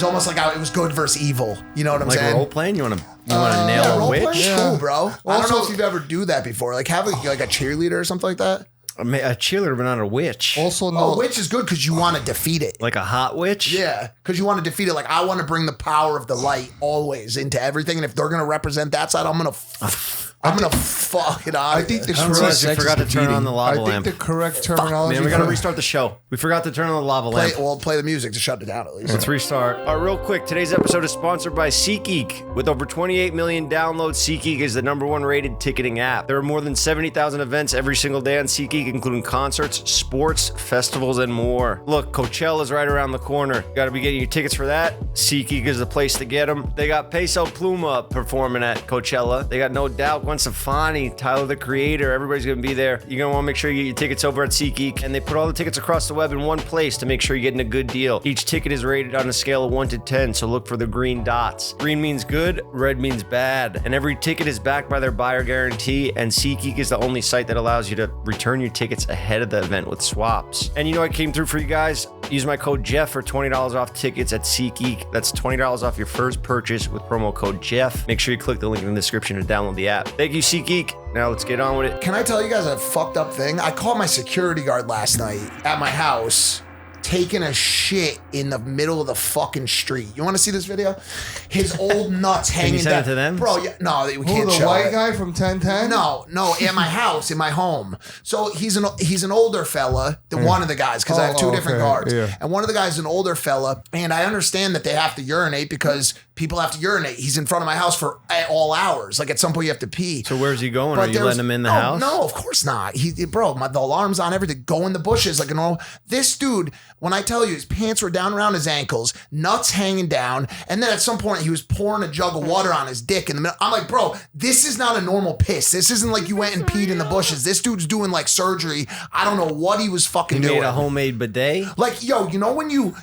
almost like it was good versus evil. You know what I'm like saying? role playing. You want to nail a role witch? playing's cool, bro. I don't know Also- if you've ever do that before. Like have like a cheerleader or something like that. A cheerleader, but not a witch. Also, no. Oh, witch is good because you want to defeat it. Like a hot witch? Yeah, because you want to defeat it. Like, I want to bring the power of the light always into everything. And if they're going to represent that side, I'm going to fuck it out. I think the I'm surprised you correct, forgot to turn on the I lava think lamp. the correct terminology. Man, we got to for- restart the show. We forgot to turn on the lava lamp. play the music to shut it down at least. Let's restart. Real quick, today's episode is sponsored by Seatgeek. With over 28 million downloads, Seatgeek is the #1 rated ticketing app. There are more than 70,000 events every single day on Seatgeek, including concerts, sports, festivals, and more. Look, Coachella's right around the corner. Got to be getting your tickets for that. Seatgeek is the place to get them. They got Peso Pluma performing at Coachella. They got No Doubt, Gwen Stefani, Tyler the Creator. Everybody's going to be there. You're going to want to make sure you get your tickets over at Seatgeek. And they put all the tickets across the web in one place to make sure you're getting a good deal. Each ticket is rated on a scale of 1 to 10, so look for the green dots. Green means good, red means bad. And every ticket is backed by their buyer guarantee, and SeatGeek is the only site that allows you to return your tickets ahead of the event with swaps. And you know I came through for you guys? Use my code Jeff for $20 off tickets at SeatGeek. That's $20 off your first purchase with promo code Jeff. Make sure you click the link in the description to download the app. Thank you, SeatGeek. Now let's get on with it. Can I tell you guys a fucked up thing? I caught my security guard last night at my house taking a shit in the middle of the fucking street. You want to see this video? His old nuts hanging you send down. it to them? Bro, yeah, no, we Who, can't the show white it. guy from 1010? No, at my house, in my home. So he's an older fella, one of the guys, because I have two different okay, guards. yeah. And one of the guys is an older fella, and I understand that they have to urinate because people have to urinate. He's in front of my house for all hours. Like at some point you have to pee. So where's he going? But Are you there's- letting him in the house? No, of course not. The alarm's on everything. Go in the bushes like a normal. This dude, when I tell you, his pants were down around his ankles, nuts hanging down, and then at some point he was pouring a jug of water on his dick in the middle. I'm like, bro, this is not a normal piss. This isn't like you went and peed in the bushes. This dude's doing like surgery. I don't know what he was fucking He doing. made a homemade bidet? Like, yo, you know when you,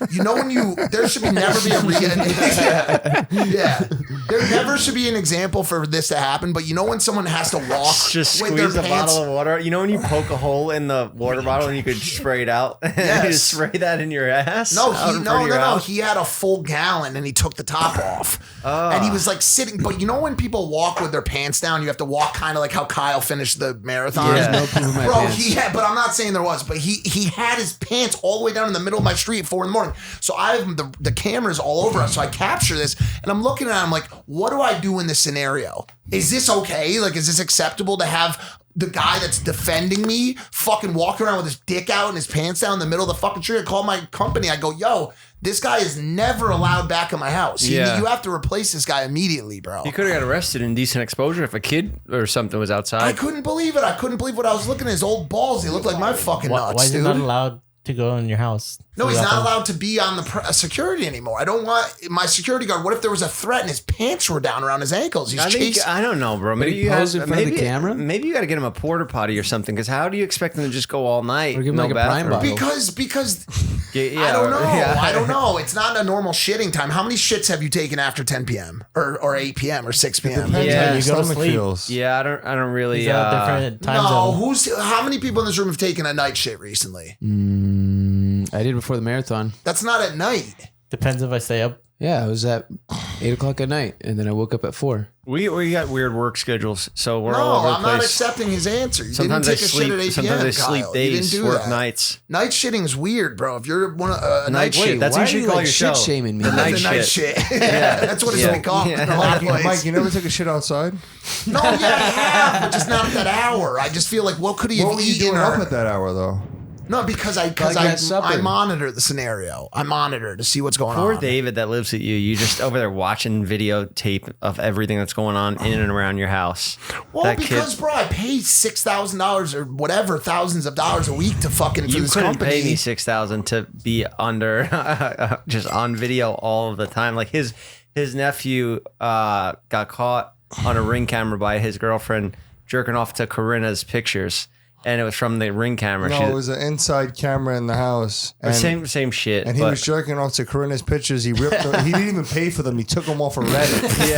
there should never be yeah. There never should be an example for this to happen, but you know when someone has to walk Just with their squeeze a pants. bottle of water. You know when you poke a hole in the water bottle and you could spray it out? Yes. You just spray that in your ass? No, out in front of your house? he had a full gallon and he took the top off. And he was like sitting, but you know when people walk with their pants down, you have to walk kind of like how Kyle finished the marathon. Yeah. No proof of my Bro, pants. but I'm not saying there was, but he had his pants all the way down in the middle of my street at 4 a.m. So I have the cameras all over us. So I capture this and I'm looking at it, I'm like, what do I do in this scenario? Is this okay? Like, is this acceptable to have the guy that's defending me fucking walk around with his dick out and his pants down in the middle of the fucking street? I call my company. I go, yo, this guy is never allowed back in my house. Yeah. You have to replace this guy immediately, bro. You could have got arrested in indecent exposure if a kid or something was outside. I couldn't believe it. I couldn't believe what I was looking at. His old balls. They look like my fucking nuts, Why is he dude. not allowed to go in your house? No, he's So not often? allowed to be on the security anymore. I don't want my security guard. What if there was a threat and his pants were down around his ankles? He's chasing. I don't know, bro. Maybe he you posed in front of the camera? Maybe you got to get him a porta potty or something. Because how do you expect him to just go all night? Or give him no like a Prime bathroom? bottle. Because Yeah, I don't know. yeah. I don't know. It's not a normal shitting time. How many shits have you taken after 10 p.m. or 8 p.m. or 6 p.m.? Depends Yeah. how your You go to stomach sleep. feels. Yeah, I don't really. He's at a different time No, zone. how many people in this room have taken a night shit recently? I did before the marathon. That's not at night. Depends if I stay up. Yeah, I was at 8 o'clock at night, and then I woke up at 4. we got weird work schedules, so we're all No, over I'm the not place. accepting his answer. You Sometimes I didn't take a sleep. shit at 8 Sometimes p.m., I sleep Kyle. You didn't days, do work that. nights. Night shitting's weird, bro. If you're one of a Night shit. That's why what you are should you, call like, your show. shit-shaming me? The That's night a night shit. shit. That's what it's Yeah. become. Yeah. in a lot of Mike, ways. you never took a shit outside? No, yeah, I have, but just not at that hour. I just feel like, what could he What have were you eaten? doing Or, up at that hour, though? no, because I had supper. I monitor the scenario. I monitor to see what's going Poor on. David that lives with you. You just over there watching videotape of everything that's going on in and around your house. Well, that because bro, I pay $6,000 or whatever thousands of dollars a week to fucking for you this couldn't company. pay me $6,000 to be under just on video all of the time. Like his nephew got caught on a Ring camera by his girlfriend jerking off to Corinna's pictures, and it was from the Ring camera. No, it was an inside camera in the house. And, same shit. and he but- was jerking off to Corinna's pictures. He ripped them. He didn't even pay for them. He took them off of Reddit.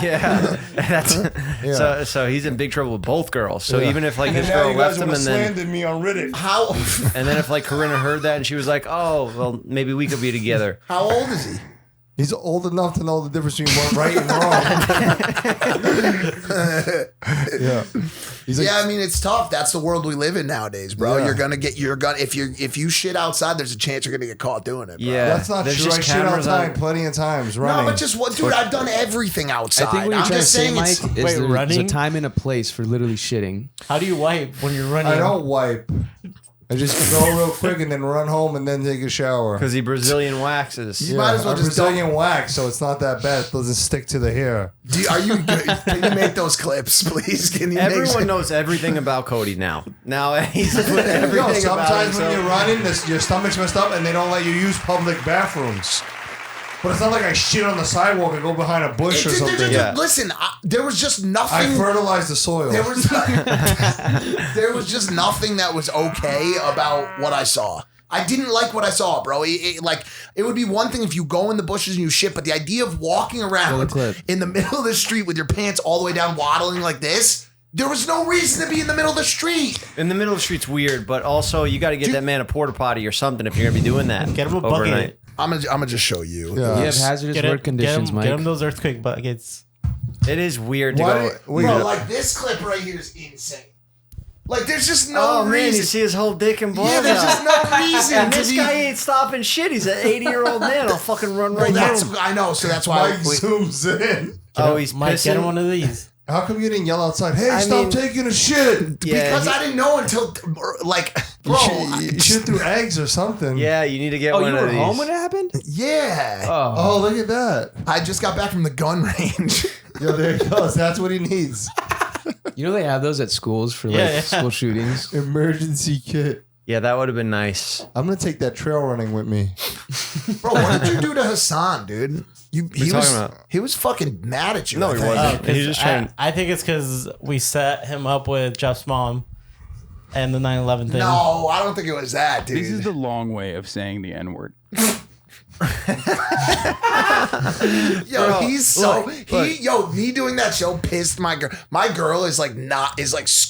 yeah. That's Yeah. so he's in big trouble with both girls. So Yeah. even if like And his now girl you guys left him, wanna and then slander me on Reddit. How and then if like Corinna heard that and she was like, oh well, maybe we could be together. how old is he? He's old enough to know the difference between right and wrong. Yeah. He's like, Yeah, I mean it's tough. That's the world we live in nowadays, bro. Yeah. You're gonna if you shit outside, there's a chance you're gonna get caught doing it. Bro. Yeah. that's not There's true. just I shit cameras outside on- plenty of times running. No, but just what, dude? I've done everything outside. I think what you're I'm trying to just say, saying Mike, it's. is Wait, there's a running? time and a place for literally shitting. How do you wipe when you're running? I don't wipe. I just go real quick and then run home and then take a shower. Because he Brazilian waxes. You might as well I'm just Brazilian wax, so it's not that bad. It doesn't stick to the hair. Are you? Can you make those clips, please? Can you? make Everyone knows everything about Cody now. Now he's put everything Yo, about sometimes when himself. you're running, your stomach's messed up and they don't let you use public bathrooms. But it's not like I shit on the sidewalk and go behind a bush or something. Yeah. Listen, there was just I nothing. fertilize the soil. There was there was just nothing that was okay about what I saw. I didn't like what I saw, bro. It would be one thing if you go in the bushes and you shit, but the idea of walking around clip. in the middle of the street with your pants all the way down, waddling like this, there was no reason to be in the middle of the street. In the middle of the street's weird, but also you got to get that man a porta potty or something if you're gonna be doing that. Get him a overnight. bucket. I'm gonna just show you. Yeah. You have hazardous work conditions, Mike. Get him those earthquake buckets. It is weird to Why go. did- wait, Bro, like this clip right here is insane. Like there's just no Oh man, you reason. see his whole dick and balls. Yeah, there's out. just no reason And to this be. guy ain't stopping shit. He's an 80-year-old man. I'll fucking run Well, right that's through him. I know, so that's why. Mike zooms in. Oh, he's Mike, pissing. get him one of these. How come you didn't yell outside, hey, I stop mean- taking a shit? Yeah, because he- I didn't know until like, bro. You shit through eggs or something. yeah, you need to get Oh, one you of were these. home when it happened? Yeah. Oh, look at that. I just got back from the gun range. Yo, there he goes. That's what he needs. You know they have those at schools for like Yeah. school shootings. Emergency kit. Yeah, that would have been nice. I'm going to take that trail running with me. Bro, what did you do to Hassan, dude? He talking was about? he was fucking mad at you. No, I he think. wasn't. He's just trying. I think it's because we set him up with Jeff's mom and the 9/11 thing. No, I don't think it was that, dude. This is the long way of saying the N word. Yo, Bro, he's so look. me doing that show pissed my girl. My girl is like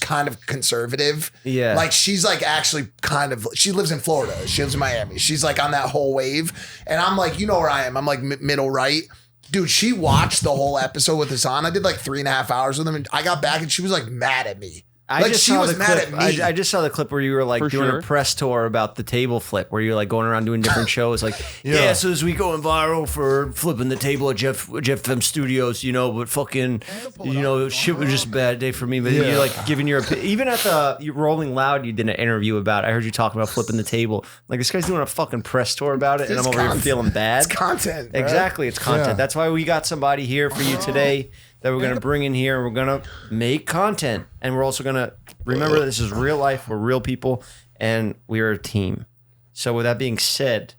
kind of conservative. Yeah. like she's like actually kind of. She lives in Florida. She lives in Miami. She's like on that whole wave, and I'm like, you know where I am. I'm like middle right. Dude, she watched the whole episode with Hassan. I did like 3.5 hours with him, and I got back and she was like mad at me. I Like just she saw was the mad clip. at me. I just saw the clip where you were like For doing sure. a press tour about the table flip, where you're like going around doing different shows. Like, yeah, so as we going viral for flipping the table at Jeff FM Studios, you know, but fucking, you know, shit was just a bad day for me. But you're like giving your even at the Rolling Loud, you did an interview about it. I heard you talking about flipping the table. Like this guy's doing a fucking press tour about it, and It's I'm over here content. feeling bad. It's content. bro. Exactly, it's content. Yeah. That's why we got somebody here for you today that we're gonna bring in here, and we're gonna make content, and we're also gonna remember that this is real life. We're real people, and we are a team. So, with that being said,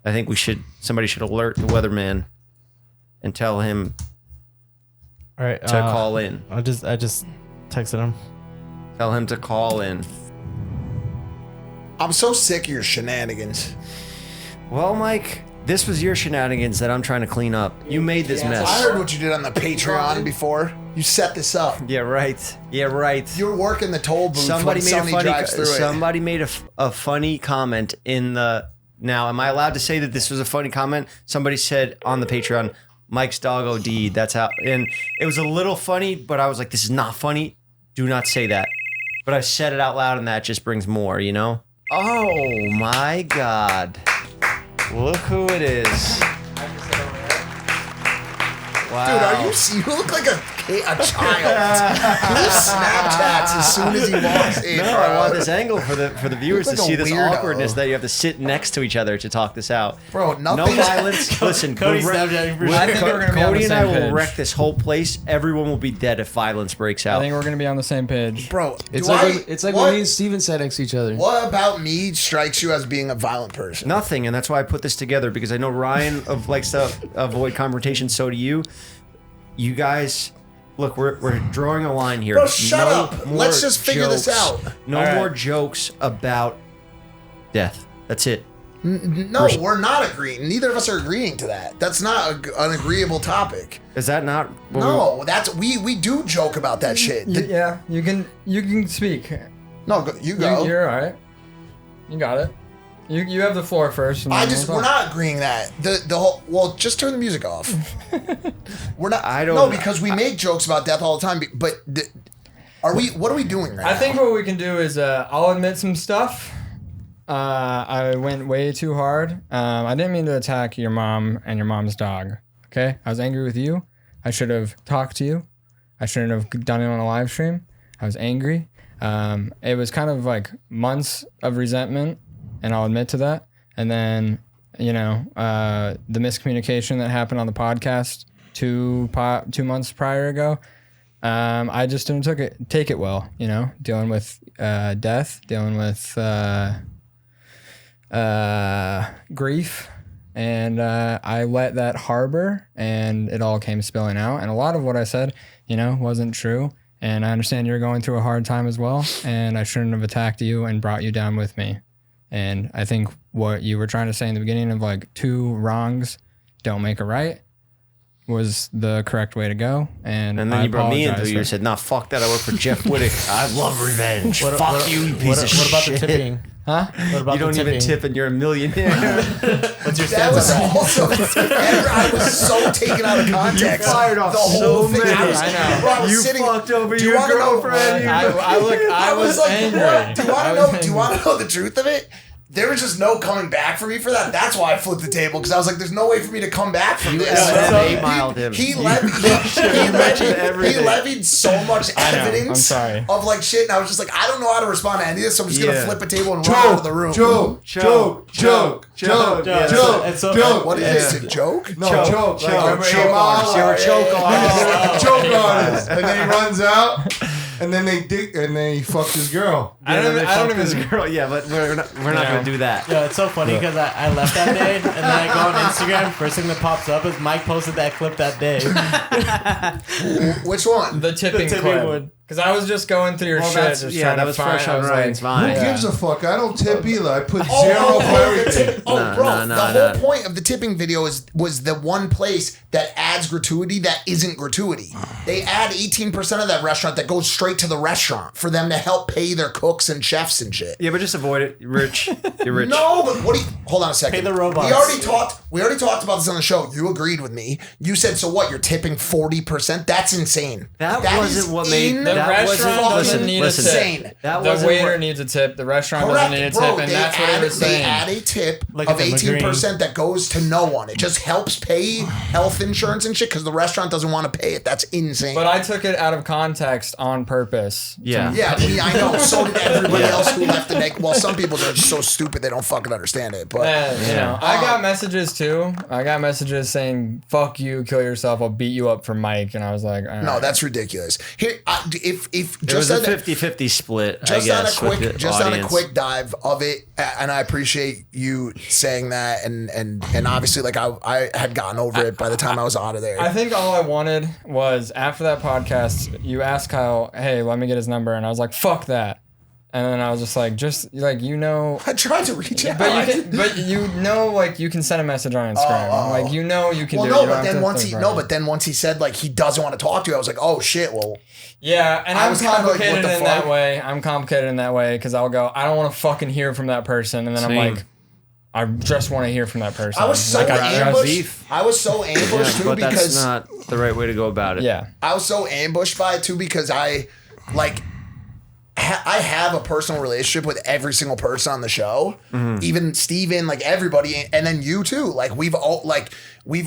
I think somebody should alert the weatherman and tell him All right. to call in. I just texted him. Tell him to call in. I'm so sick of your shenanigans. Well, Mike, this was your shenanigans that I'm trying to clean up. You made this I mess. heard what you did on the Patreon before. You set this up. Yeah, right. Yeah, right. You're working the toll booth Somebody when made a Sonny funny. drives through it. Somebody made a funny comment in the. Now, am I allowed to say that this was a funny comment? Somebody said on the Patreon, "Mike's dog OD'd." That's how, and it was a little funny, but I was like, "This is not funny. Do not say that." But I said it out loud, and that just brings more. You know? Oh my God! Look who it is! Wow. Dude, you look like a child. He Snapchats as soon as he walks in. No, bro. I want this angle for the viewers like to a see this weirdo. awkwardness that you have to sit next to each other to talk this out. Bro, No nothing. violence. Listen, Cody's we'll wreck- Snapchatting for we'll- sure. I think we're gonna be on Cody the and I same will page. wreck this whole place. Everyone will be dead if violence breaks I out. think we're gonna be on the same page. Bro, It's do like I- when what, me and Steven sat next to each other. What about me strikes you as being a violent person? Nothing, and that's why I put this together because I know Ryan likes to avoid confrontation. So do you. You guys, look, we're drawing a line here. Bro, shut No up. more Let's just figure this jokes. out. No All right. more jokes about death. That's it. No, we're not agreeing. Neither of us are agreeing to that. That's not an agreeable topic. Is that not? what No, that's we do joke about that shit. Yeah, you can speak. No, you go. You're all right. You got it. You have the floor first. And we're not agreeing that the whole. Well, just turn the music off. We're not. I don't. No, because we make jokes about death all the time. But are we? What are we doing right now? I think what we can do is I'll admit some stuff. I went way too hard. I didn't mean to attack your mom and your mom's dog. Okay, I was angry with you. I should have talked to you. I shouldn't have done it on a live stream. I was angry. It was kind of like months of resentment, and I'll admit to that. And then, the miscommunication that happened on the podcast 2 months prior ago. I just didn't take it well, dealing with death, dealing with grief. And I let that harbor, and it all came spilling out. And a lot of what I said, wasn't true. And I understand you're going through a hard time as well. And I shouldn't have attacked you and brought you down with me. And I think what you were trying to say in the beginning of like 2 wrongs don't make a right was the correct way to go. And then you brought me into it. You said, "Nah, fuck that. I work for Jeff Whittick. I love revenge. Fuck you, piece of shit." What about the tipping? Huh? What about You don't the even tipping? tip and you're a millionaire. What's your That stance was on that? also. I was so taken out of context. You fired off the whole so thing. many. I know. Bro, I was You sitting, fucked over do you your wanna know- girlfriend. I was like, angry. what? Do you want I to was know? Do you angry. want to know the truth of it? There was just no coming back for me for that. That's why I flipped the table, because I was like, "There's no way for me to come back from this." MMA-miled him. He levied so much know. I'm evidence sorry. of like shit, and I was just like, I don't know how to respond to any of this, so I'm just gonna Yeah. flip a table and run out of the room. Joke. It's so funny. What is this? A joke? No, choke. Like, remember choke Amon? artist. You're a choke artist. Choke artist. And then he runs out, and then he fucked his girl. I don't even. Girl. Yeah, but we're not gonna do that. Yo, it's so funny because I left that day and then I go on Instagram. First thing that pops up is Mike posted that clip that day. Which one? The tipping tipping clip. one. Because I was just going through your shit. Just trying that to was find, fresh I on was Ryan's like, Who mind. gives a fuck? I don't tip either. I put Oh, zero for everything. Bro, No, the whole no. point of the tipping video was the one place that adds gratuity that isn't gratuity. They add 18% of that restaurant that goes straight to the restaurant for them to help pay their cooks and chefs and shit. Yeah, but just avoid it. You're rich. You're rich. No, but what do you... Hold on a second. Pay the robots. We already talked about this on the show. You agreed with me. You said, so what, you're tipping 40%? That's insane. That is wasn't what made- The That restaurant wasn't- doesn't need listen. a tip. Insane. That The wasn't waiter what- needs a tip. The restaurant Correct, doesn't need a tip, bro. and that's what he was They saying. add a tip Look of at them 18% that goes to no one. It just helps pay health insurance and shit because the restaurant doesn't want to pay it. That's insane. But I took it out of context on purpose. Yeah. Yeah, I know. So did everybody else who left the neck. Well, some people are just so stupid they don't fucking understand it. But I got messages too. I got messages saying "fuck you, kill yourself, I'll beat you up for Mike," and I was like, no, that's ridiculous. Here, if It just was a on 50-50 split, I just guess. on a with quick, the just on a audience. quick dive of it, and I appreciate you saying that, and obviously, like I had gotten over it by the time I was out of there. I think all I wanted was after that podcast, you asked Kyle, "Hey, let me get his number," and I was like, "Fuck that." And then I was just like, I tried to reach out. but you can send a message on Instagram. Like you can Well, do no, it. You don't but have then to once think he about it. but then once he said like he doesn't want to talk to you, I was like, oh shit. Well, Yeah, and I I'm was kinda like, what complicated the in that fuck? way. I'm complicated in that way because I'll go, I don't want to fucking hear from that person, and then Same. I'm like, I just want to hear from that person. I was so Like, ambushed. I was so ambushed too but that's because not the right way to go about it. yeah. I was so ambushed by it too because I have a personal relationship with every single person on the show, even Steven, like everybody, and then you too. Like we've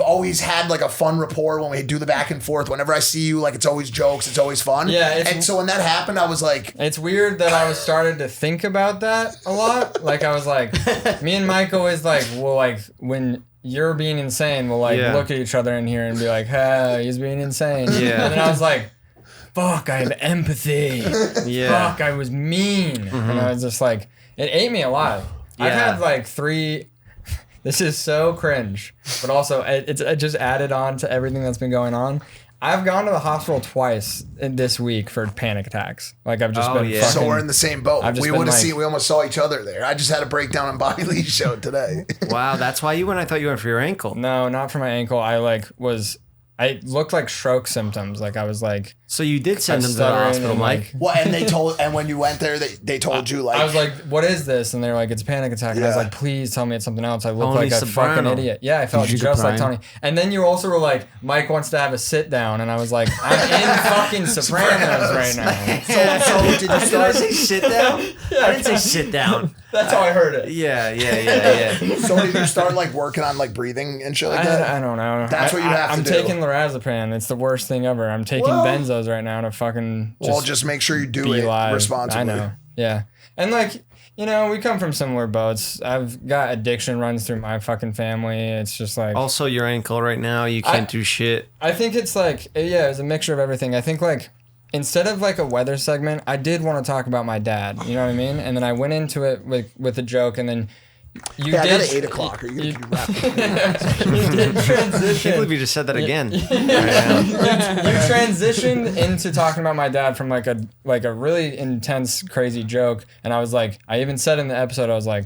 always had like a fun rapport when we do the back and forth. Whenever I see you, like it's always jokes, it's always fun. Yeah, and so when that happened, I was like, It's weird that I was started to think about that a lot. Like I was like, me and Mike always like, well, like when you're being insane, we'll like Yeah. look at each other in here and be like, hey, he's being insane. Yeah. And then I was like, fuck, I have empathy. Yeah. Fuck, I was mean. And I was just like, it ate me alive. I've Yeah. had like 3. This is so cringe, but also it just added on to everything that's been going on. I've gone to the hospital twice this week for panic attacks. Like I've just Oh, been yeah. fucking. so we're in the same boat. I've just We been would have like- seen. We almost saw each other there. I just had a breakdown on Bobby Lee's show today. Wow, that's why you went. I thought you went for your ankle. No, not for my ankle. I looked like stroke symptoms. Like I was like So you did send I them to the stuttered hospital, and, Mike. Well, and when you went there, they told you like I was like, "What is this?" And they're like, "It's a panic attack." And I was Yeah. like, "Please tell me it's something else." I look Tony like a Soprano. fucking idiot. Yeah, I felt Did you just like cry? Tony. And then you also were like, "Mike wants to have a sit down," and I was like, "I'm in fucking Sopranos right now." so did you Did I start? say sit down? I didn't say sit down. That's how I heard it. Yeah. So did you start like working on like breathing and shit like that? I don't know. That's what you have to I'm do. taking lorazepam. It's the worst thing ever. I'm taking Well- benzos right now to fucking Well, just make sure you do be it live. responsibly. I know. Yeah. And like, you know, we come from similar boats. I've got addiction runs through my fucking family. It's just like Also, your ankle right now, you can't do shit. I think it's like it's a mixture of everything. I think like instead of like a weather segment, I did want to talk about my dad. You know what I mean? And then I went into it with a joke, and then you Yeah, I did got at 8 o'clock. Are you gonna be rapping? you did I can't transition. believe you just said that again. You transitioned into talking about my dad from like a really intense, crazy joke, and I was like, I even said in the episode, I was like,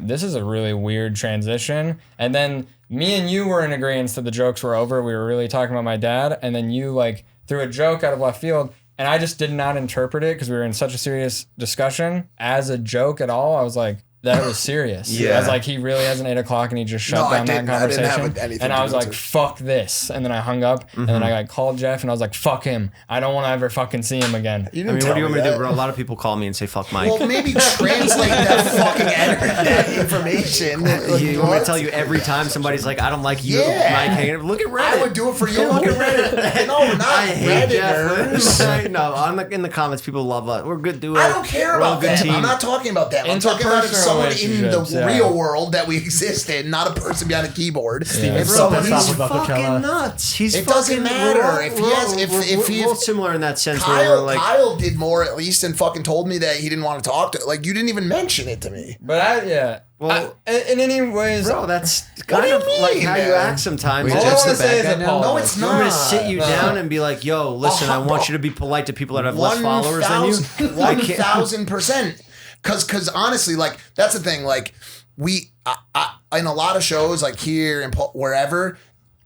this is a really weird transition. And then me and you were in agreement that the jokes were over. We were really talking about my dad, and then you like threw a joke out of left field, and I just did not interpret it because we were in such a serious discussion as a joke at all. I was like, that was serious. Yeah. I was like, he really has an 8 o'clock and he just shut No, I down that didn't. I didn't have conversation. anything And to I do was with like, it. fuck this. And then I hung up and then I like called Jeff and I was like, fuck him. I don't want to ever fucking see him again. You I didn't mean, tell what do you want me to do, that. bro? A lot of people call me and say, fuck Mike. Well, maybe translate that fucking that information. You want me to tell you every time somebody's like, I don't like you, Yeah. Mike hanging up. Look at Reddit. I would do it for you. Look at Reddit. No, we're not I hate Redditors. Jeff. No, I'm like in the comments. People love us. We're good duo. I don't care We're all about good them. team. I'm not talking about them. I'm talking about if Interpersonal someone in the relationships, yeah. real world that we exist in, not a person behind a keyboard. Steven If Bro, someone that's is not about fucking Coachella. nuts. He's It doesn't fucking matter. we're- If he has- if- we're- if he- we're similar in that sense where we're like, Kyle did more at least and fucking told me that he didn't want to talk to. Like you didn't even mention it to me. But Well, in any ways, bro, that's What do kind you of like mean, how you man? act sometimes. Wait, all I Jeff's want the to say bad is guy now? apologize. No, it's You want me to not. sit you down and be like, yo, listen, I want you to be polite to people that have less followers than you? I can't. 1,000%. Because honestly, like that's the thing. Like we in a lot of shows, like here and wherever,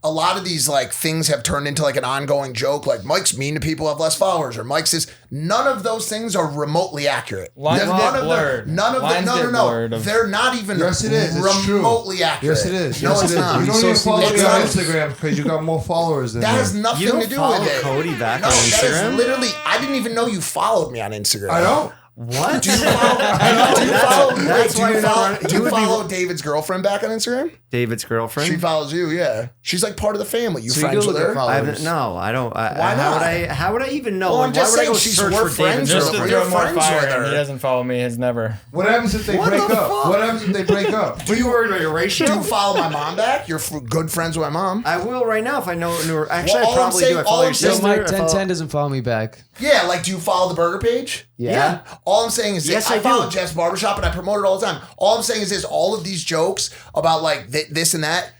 a lot of these like things have turned into like an ongoing joke. Like Mike's mean to people who have less followers, or Mike's is. None of those things are remotely accurate. Lines None get of them- blurred. None of Lines them. get No. blurred of- They're not even Yes, it is. It's true. remotely accurate. Yes, it is. No, Yes, it's it is. not. You don't even follow It's me on not. Instagram because you got more followers than That me. has nothing You don't to do follow with it. Cody back no, on that Instagram? is literally. I didn't even know you followed me on Instagram. I don't. What? Do you follow? Do you follow? that's do why you you're not follow? running- Do you you would be- follow David's girlfriend back on Instagram? David's girlfriend? She follows you. Yeah, she's like part of the family. You So you friends do with look at her? followers. I haven't, no, I don't. Why how not? How would I even know? Well, I'm Like, just why would I saying go she's search worth for David? friends just with to her. throw You're more friends fire, with and her. he doesn't follow me. He's never. What happens if they What break the up? fuck? What happens if they break up? Were you worried about your Do ratio? you follow my mom back? You're good friends with my mom. I will right now if I know. Actually, Well, all I I'm probably saying- do. I all follow I'm your saying- So sister. Mike I follow- 1010 doesn't follow me back. Yeah, like do you follow the burger page? Yeah. All I'm saying is Yes, this. I I follow do. Jeff's Barbershop and I promote it all the time. All I'm saying is this: all of these jokes about like this and that,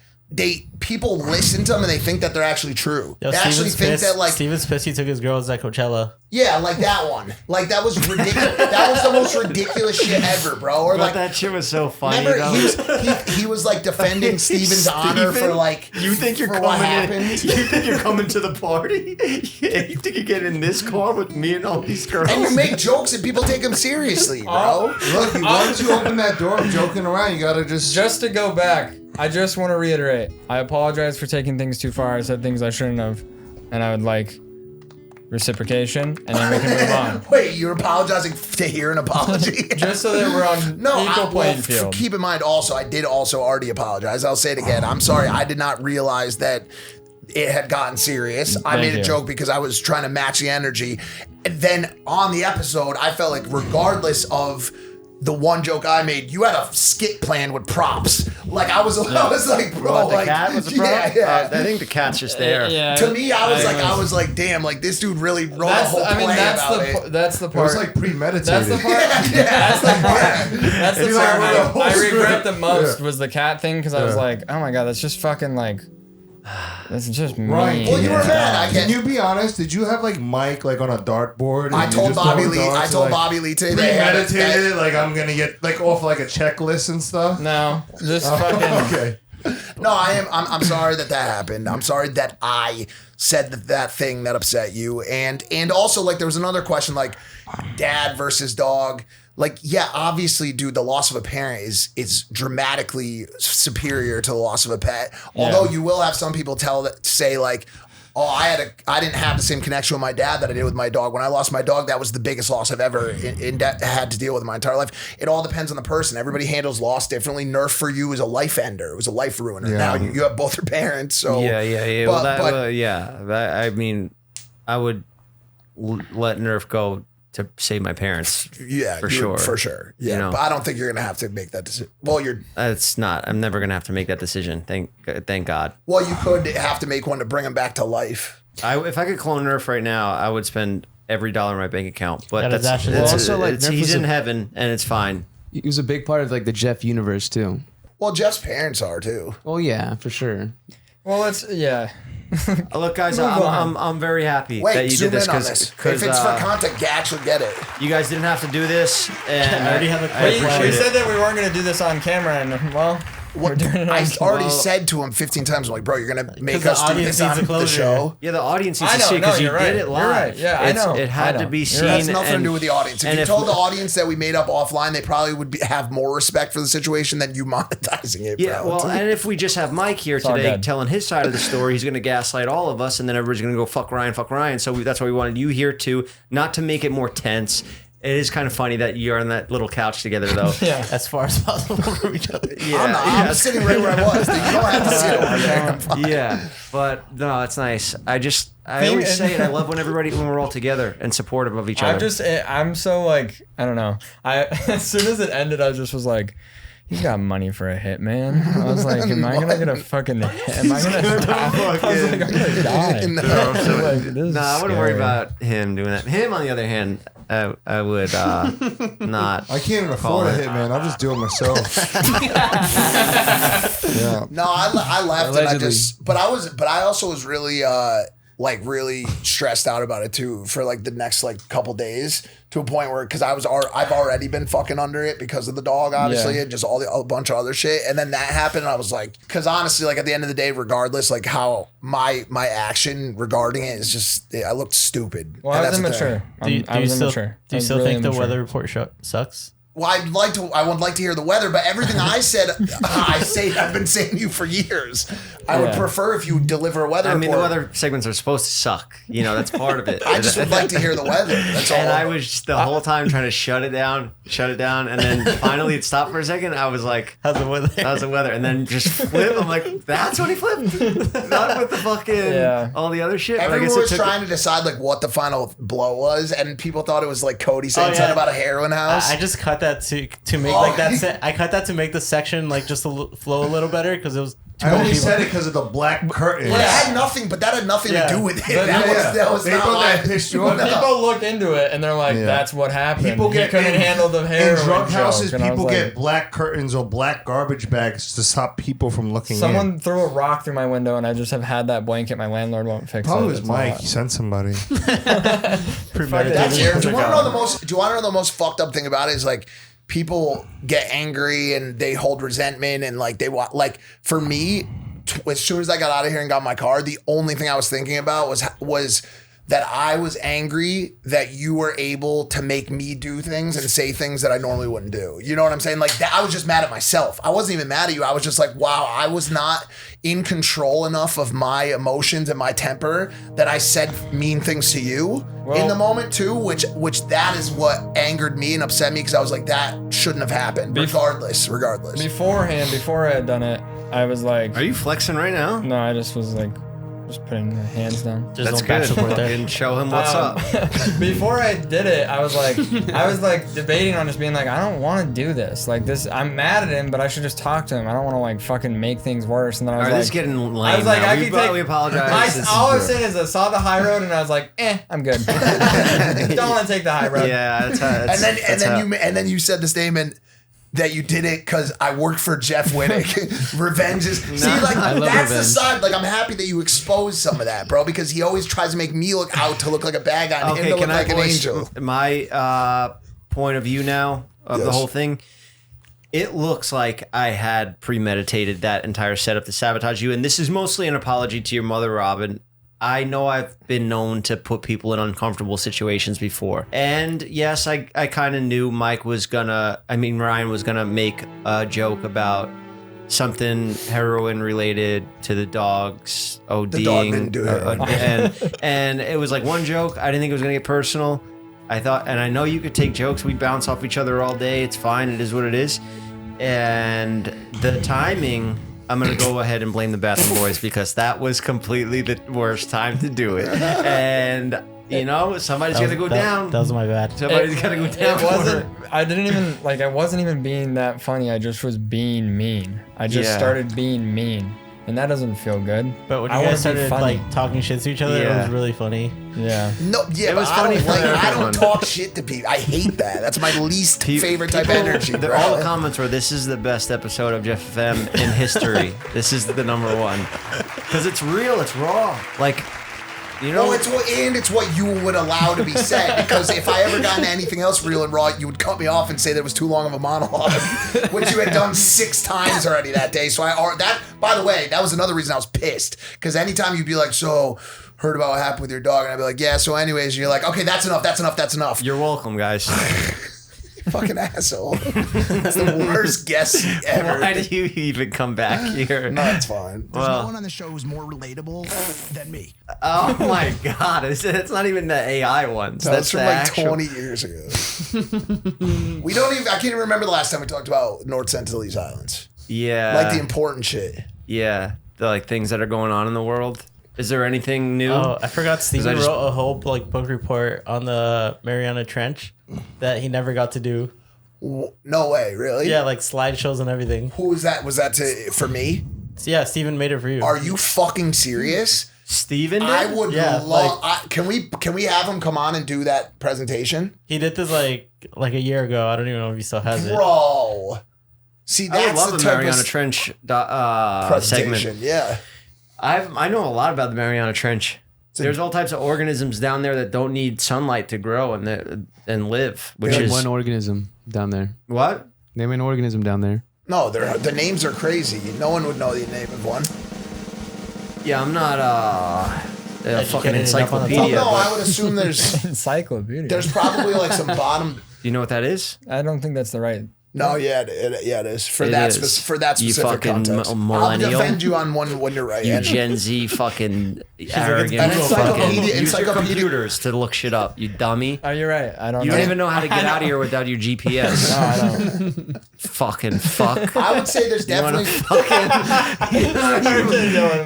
people listen to them and they think that they're actually true. Yo, They actually Steven's think pissed. that like Steven's pissed he took his girls at Coachella. yeah, like that one. Like that was ridiculous. That was the most ridiculous shit ever, bro. Or But like that shit was so funny. remember though. he was like defending Steven's honor for like you think you're for what coming in, happened. you think you're coming to the party? You think you get in this car with me and all these girls? And you make jokes and people take them seriously, bro. Look, once you open that door, joking around, you gotta Just to go back, I just want to reiterate. I apologize for taking things too far. I said things I shouldn't have, and I would like reciprocation, and then we can move on. Wait, you're apologizing to hear an apology? Just so that we're on No, equal playing field. keep in mind also, I did also already apologize. I'll say it again. I'm sorry. I did not realize that it had gotten serious. I made a you. joke because I was trying to match the energy. And then on the episode, I felt like regardless of the one joke I made, you had a skit plan with props. Like I was like, bro, What, the like cat was a problem? yeah. I think the cat's just there. Yeah. To me, I was like, damn, like this dude really wrote a That's, whole I mean, play that's about the it. that's the It part. was like premeditated. That's the part. That's the part. That's the It's like part with the whole I regret script. the most Yeah. was the cat thing because I was Yeah. like, oh my god, that's just fucking like, that's just Ryan, mean. Well, you were mad. I Can get. you be honest? Did you have like Mike like on a dartboard? and I you told just Bobby throw Lee. I darts, told like, Bobby Lee today. they had it- premeditated. Like I'm gonna get like off like a checklist and stuff. No, just fucking. Okay. No, I'm sorry that happened. I'm sorry that I said that thing that upset you. And also, like, there was another question, like, dad versus dog. Like, yeah, obviously, dude, the loss of a parent is dramatically superior to the loss of a pet. Although you will have some people say like, oh, I didn't have the same connection with my dad that I did with my dog. When I lost my dog, that was the biggest loss I've ever had to deal with in my entire life. It all depends on the person. Everybody handles loss differently. Nerf for you is a life ender. It was a life ruiner. Yeah. Now you have both your parents. So Yeah. But, I mean, I would let Nerf go to save my parents. yeah, for sure. For sure. Yeah. You know? But I don't think you're going to have to make that decision. Well, It's not. I'm never gonna have to make that decision. Thank God. you could have to make one to bring him back to life. If I could clone Nerf right now, I would spend every dollar in my bank account. But That is actually- Well, also, like, Nerf he's was in a- heaven and it's fine. He was a big part of like the Jeff universe too. Well, Jeff's parents are too. Well, yeah, for sure. Well, it's Look, guys, Move on. I'm very happy Wait, that you zoom did this in on this. because If it's for content, actually get it. you guys didn't have to do this, and I already have a I clip. appreciate we it. said that we weren't going to do this on camera, and well, we're doing it on I already Well- said to him 15 times, I'm like, bro, you're going to make the us do audience this needs on a the closure. show. Yeah, the audience needs I to know, see it no, because you you're did right. it live. You're right. Yeah, I know. It had I to know. be You're seen. right. That's nothing to and- do with the audience. If and you if- told the audience that we made up offline, they probably would have more respect for the situation than you monetizing it, Yeah, bro. well, and if we just have Mike here all today good. telling his side of the story, he's going to gaslight all of us, and then everybody's going to go fuck Ryan. So that's why we wanted you here too, not to make it more tense. It is kind of funny that you're on that little couch together, though. Yeah. as far as possible from each other. I'm, I'm sitting right where I was. You don't have to sit over there. I'm fine. Yeah, but no, it's nice. I always say it. I love when we're all together and supportive of each other. I'm so like, I don't know. As soon as it ended, I just was like, you got money for a hit, man. I was like, am I gonna get a fucking hit? Am I gonna die? I was like, I'm gonna die. No. Like, this is I wouldn't worry scary. about him doing that. Him, on the other hand, I would not. I can't even call afford a it. hit, man. I'll just do it myself. Yeah. No, I left and I Allegedly. just, but I also was really, really stressed out about it too for like the next like couple days to a point where, cause I've already been fucking under it because of the dog, obviously, Yeah. and just a bunch of other shit. And then that happened and I was like, cause honestly, like at the end of the day, regardless, like how my action regarding it is just, I looked stupid. Well, And I was that's the thing. immature. I was immature. Do I you was still really think the immature. weather report sucks? Well, I would like to hear the weather, but everything I said, I've been saying to you for years. I would Yeah. prefer if you deliver a weather I mean, the report. weather segments are supposed to suck. You know, that's part of it. I just would like to hear the weather. That's all. And I was just the whole time trying to shut it down, and then finally it stopped for a second. I was like, How's the weather? "How's the weather?" And then just flip. I'm like, "That's when he flipped." Not with the fucking all the other shit. But I Everyone guess it was took. trying to decide like what the final blow was, and people thought it was like Cody saying Oh, yeah. something about a heroin house. I just cut that to make Oh. like that. I cut that to make the section like just flow a little better because it was. Too I many only people. said it because of the black curtain. But it had nothing. But that had nothing Yeah. to do with it. But That was They not thought why. that pissed you But off. people look into it and they're like, Yeah. "That's what happened." People He get couldn't handle the hair. in drug houses. And I was People like, get black curtains or black garbage bags to stop people from looking Someone in. threw a rock through my window, and I just have had that blanket. My landlord won't fix Probably it. was It's a Mike. lot. He sent somebody. Premeditated. That's Years do you want to ago. know the most? Do you want to know the most fucked up thing about it? Is like people get angry and they hold resentment and like they want like for me. As soon as I got out of here and got my car, the only thing I was thinking about was that I was angry that you were able to make me do things and say things that I normally wouldn't do. You know what I'm saying? Like that, I was just mad at myself. I wasn't even mad at you. I was just like, wow, I was not in control enough of my emotions and my temper that I said mean things to you in the moment too, which that is what angered me and upset me because I was like, that shouldn't have happened. Regardless. Beforehand, before I had done it, I was like, Are you flexing right now? no, I just was like, just putting the hands down. There's That's no back good. support there. And show him what's up. Before I did it, I was like debating on just being like, I don't want to do this. Like this, I'm mad at him, but I should just talk to him. I don't want to like fucking make things worse. And then I All was right, like, this is getting lame. I was like, now. I could take. we apologize. This is- All I was saying is I saw the high road and I was like, I'm good. Don't want to take the high road. Yeah, And then you said the statement that you did it because I work for Jeff Winnick. Revenge is see like I love that's the revenge. side. Like I'm happy that you exposed some of that, bro, because he always tries to make me look like a bad guy and him Okay, to look can I like an voice angel. my point of view now of the Yes. whole thing? it looks like I had premeditated that entire setup to sabotage you. And this is mostly an apology to your mother, Robin. I know I've been known to put people in uncomfortable situations before. And yes, I kind of knew Ryan was going to make a joke about something heroin related to the dogs ODing. The dog didn't do it. And it was like one joke. I didn't think it was going to get personal. I thought, and I know you could take jokes. We bounce off each other all day. It's fine. It is what it is. And the timing, I'm going to go ahead and blame the Bathroom Boys because that was completely the worst time to do it. And, you know, somebody's going to go down. That was my bad. Somebody's got to go down. I wasn't even being that funny. I just was being mean. I just started being mean. And that doesn't feel good. But when you guys started like talking shit to each other, it was really funny. Yeah. No, yeah, it was funny. I don't talk shit to people. I hate that. That's my least favorite type of energy. All the comments were, "This is the best episode of Jeff FM in history. This is the number one." Because it's real. It's raw. Like, you know, it's what you would allow to be said. Because if I ever got into anything else real and raw, you would cut me off and say that it was too long of a monologue, which you had done 6 times already that day. So by the way, that was another reason I was pissed. Because anytime you'd be like, "So, heard about what happened with your dog," and I'd be like, "Yeah." So, anyways, and you're like, "Okay, that's enough. That's enough. That's enough." You're welcome, guys. Fucking asshole. That's the worst guess ever. Why do you even come back here? No, it's fine. There's no one on the show who's more relatable than me. Oh my God. It's not even the AI ones. That's from like actual... 20 years ago. I can't even remember the last time we talked about North Sentinelese Islands. Yeah. Like the important shit. Yeah. The like things that are going on in the world. Is there anything new? Oh, I forgot Steven wrote a whole like book report on the Mariana Trench that he never got to do. No way, really? Yeah, like slideshows and everything. Who was that? Was that for me? Yeah, Steven made it for you. Are you fucking serious? Steven did? I would love. Like, can we have him come on and do that presentation? He did this like a year ago. I don't even know if he still has it. Bro. See, that's I would love the the type Mariana of Trench presentation. segment. Yeah. I know a lot about the Mariana Trench. There's all types of organisms down there that don't need sunlight to grow and live. Which is one organism down there. What? Name an organism down there. No, the names are crazy. No one would know the name of one. Yeah, I'm not a fucking encyclopedia. No, I would assume there's encyclopedia. There's probably like some bottom. Do you know what that is? I don't think that's the right. No, yeah, it is for that specific you fucking context. millennial. I'll defend you on one when you're right. You Gen Z fucking arrogant an fucking use your encyclopedia. computers to look shit up. You dummy. Oh, you're right. I don't. You know. don't even know how to get out of here without your GPS. No, I don't. Fucking fuck. I would say there's definitely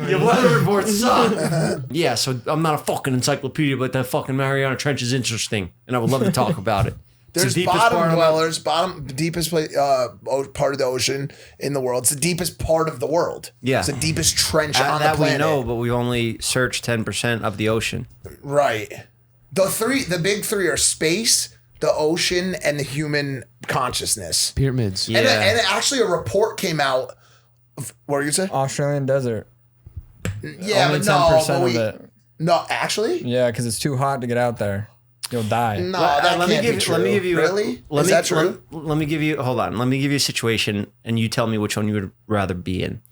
your weather reports suck. Yeah, so I'm not a fucking encyclopedia, but that fucking Mariana Trench is interesting, and I would love to talk about it. There's bottom dwellers, deepest part of the ocean in the world. It's the deepest part of the world. Yeah. It's the deepest trench on the that planet. we know, but we've only searched 10% of the ocean. Right. The big 3 are space, the ocean, and the human consciousness. Pyramids. Yeah. And actually a report came out. What were you saying? Australian desert. Yeah, Only but no. 10% of it. No, actually? Yeah, because it's too hot to get out there. You'll die. No, that can't be true. Let me give you really? Is that true? Let me give you. Hold on. Let me give you a situation, and you tell me which one you would rather be in.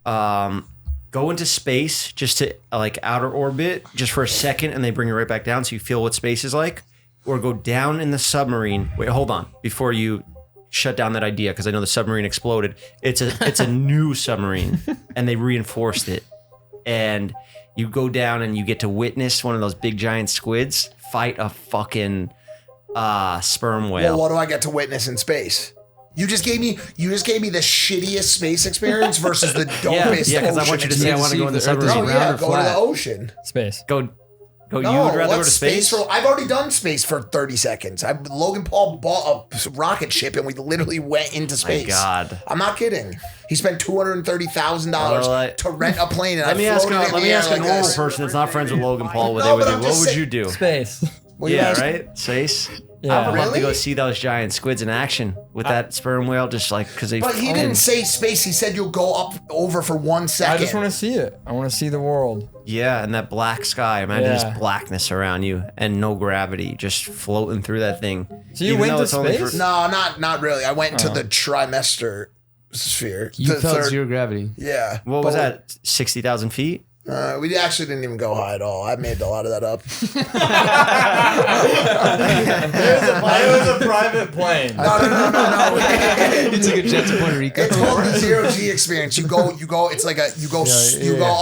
Go into space, just to like outer orbit, just for a second, and they bring you right back down, so you feel what space is like. Or go down in the submarine. Wait, hold on. Before you shut down that idea, because I know the submarine exploded. It's a new submarine, and they reinforced it, and you go down and you get to witness one of those big giant squids fight a fucking sperm whale. Well, what do I get to witness in space? You just gave me the shittiest space experience versus the dopest. Yeah, because I want you to say I want to go in the submarine. Oh yeah, go to the ocean. Space. Go. No, you would rather go to what's space? I've already done space for 30 seconds. Logan Paul bought a rocket ship and we literally went into space. My God. I'm not kidding. He spent $230,000 to rent a plane. And let me ask a like normal this. person that's not friends with Logan Paul what No, they would but do. I'm What just would saying- you do? Space. Well, you Yeah, asked- right? Space? I would love to Really? go see those giant squids in action with that sperm whale, just like because they. But he didn't say space. He said you'll go up over for 1 second. I just want to see it. I want to see the world. Yeah, and that black sky. Imagine Yeah. just blackness around you and no gravity, just floating through that thing. So you Even went though to it's only space? No, not really. I went to the trimester sphere. You The felt third- zero gravity. Yeah. What was But that? 60,000 feet? We actually didn't even go high at all. I made a lot of that up. It was a private plane. No. You took a jet to Puerto Rico. It's called the 0G experience. You go. It's like you go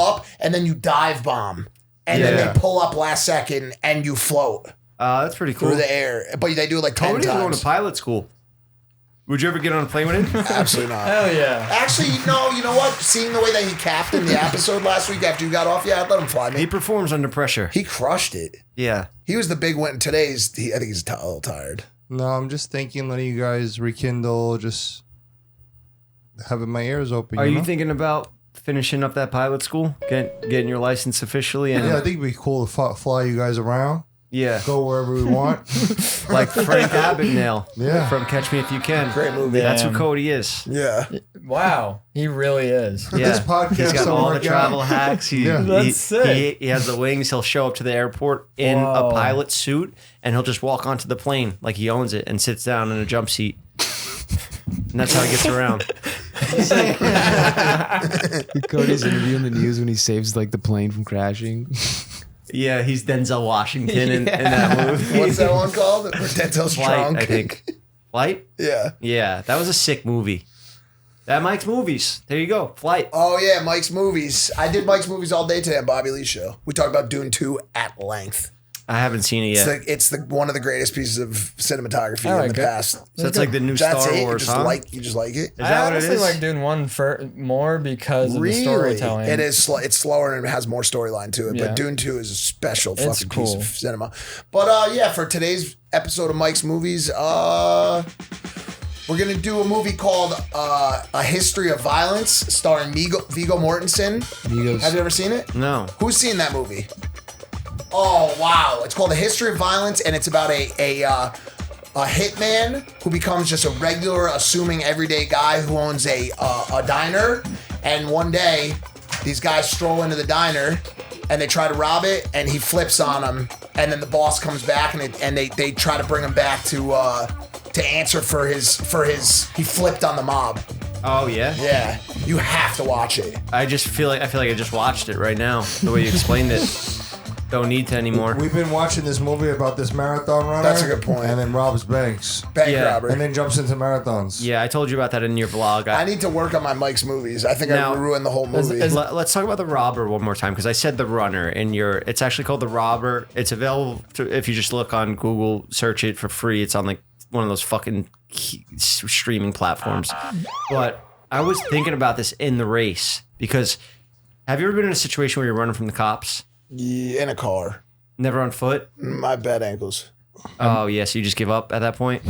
up and then you dive bomb, and then Yeah. they pull up last second and you float That's pretty cool. through the air. But they do it like 10 Cody's going to times. pilot school. Would you ever get on a plane with him? Absolutely not. Hell yeah. Actually, no. You know what? Seeing the way that he captained the episode last week after you got off, yeah, I'd let him fly He me. performs under pressure. He crushed it. Yeah. He was the big one. Today's. I think he's a little tired. No, I'm just thinking, letting you guys rekindle, just having my ears open. Are you know? thinking about finishing up that pilot school, getting your license officially? And Yeah, I think it'd be cool to fly you guys around, yeah, go wherever we want. like Frank Abagnale Yeah. from Catch Me If You Can. Great movie. That's who Damn. Cody is. Yeah. Wow. He really is. Yeah. This podcast He's got don't all the work travel out. hacks. Yeah. That's sick. He has the wings. He'll show up to the airport in Whoa. a pilot suit, and he'll just walk onto the plane like he owns it and sits down in a jump seat. And that's how he gets around. Cody's interviewing the news when he saves like the plane from crashing. Yeah, he's Denzel Washington in that movie. What's that one called? Denzel's Flight, drunk. I think. Flight? Yeah. Yeah, that was a sick movie. That Mike's Movies. There you go. Flight. Oh yeah, Mike's Movies. I did Mike's Movies all day today on Bobby Lee's show. We talked about Dune 2 at length. I haven't seen it yet. It's one of the greatest pieces of cinematography I in like the it. past. So it's like the new That's Star it. Wars, you just huh? you just like it. Is that I what it honestly is? like doing one more because of the storytelling. It is. It's slower and it has more storyline to it. Yeah. But Dune 2 is a special It's fucking piece cool. of cinema. But yeah, for today's episode of Mike's Movies, we're gonna do a movie called A History of Violence, starring Viggo Mortensen. Migos. Have you ever seen it? No. Who's seen that movie? Oh wow! It's called A History of Violence, and it's about a hitman who becomes just a regular, assuming everyday guy who owns a diner. And one day, these guys stroll into the diner, and they try to rob it, and he flips on them. And then the boss comes back, and they try to bring him back to answer for his. He flipped on the mob. Oh yeah. Yeah, you have to watch it. I feel like I just watched it right now. The way you explained it. Don't need to anymore. We've been watching this movie about this marathon runner. That's a good point. And then robs banks. Bank Yeah. robbery. And then jumps into marathons. Yeah, I told you about that in your vlog. I need to work on my Mike's Movies. I think Now- I ruined the whole movie. Let's talk about the robber one more time because I said the runner and it's actually called the robber. It's available if you just look on Google, search it for free. It's on like one of those fucking streaming platforms. But I was thinking about this in the race because have you ever been in a situation where you're running from the cops? Yeah, in a car. Never on foot? My bad ankles. Oh, yeah. So you just give up at that point?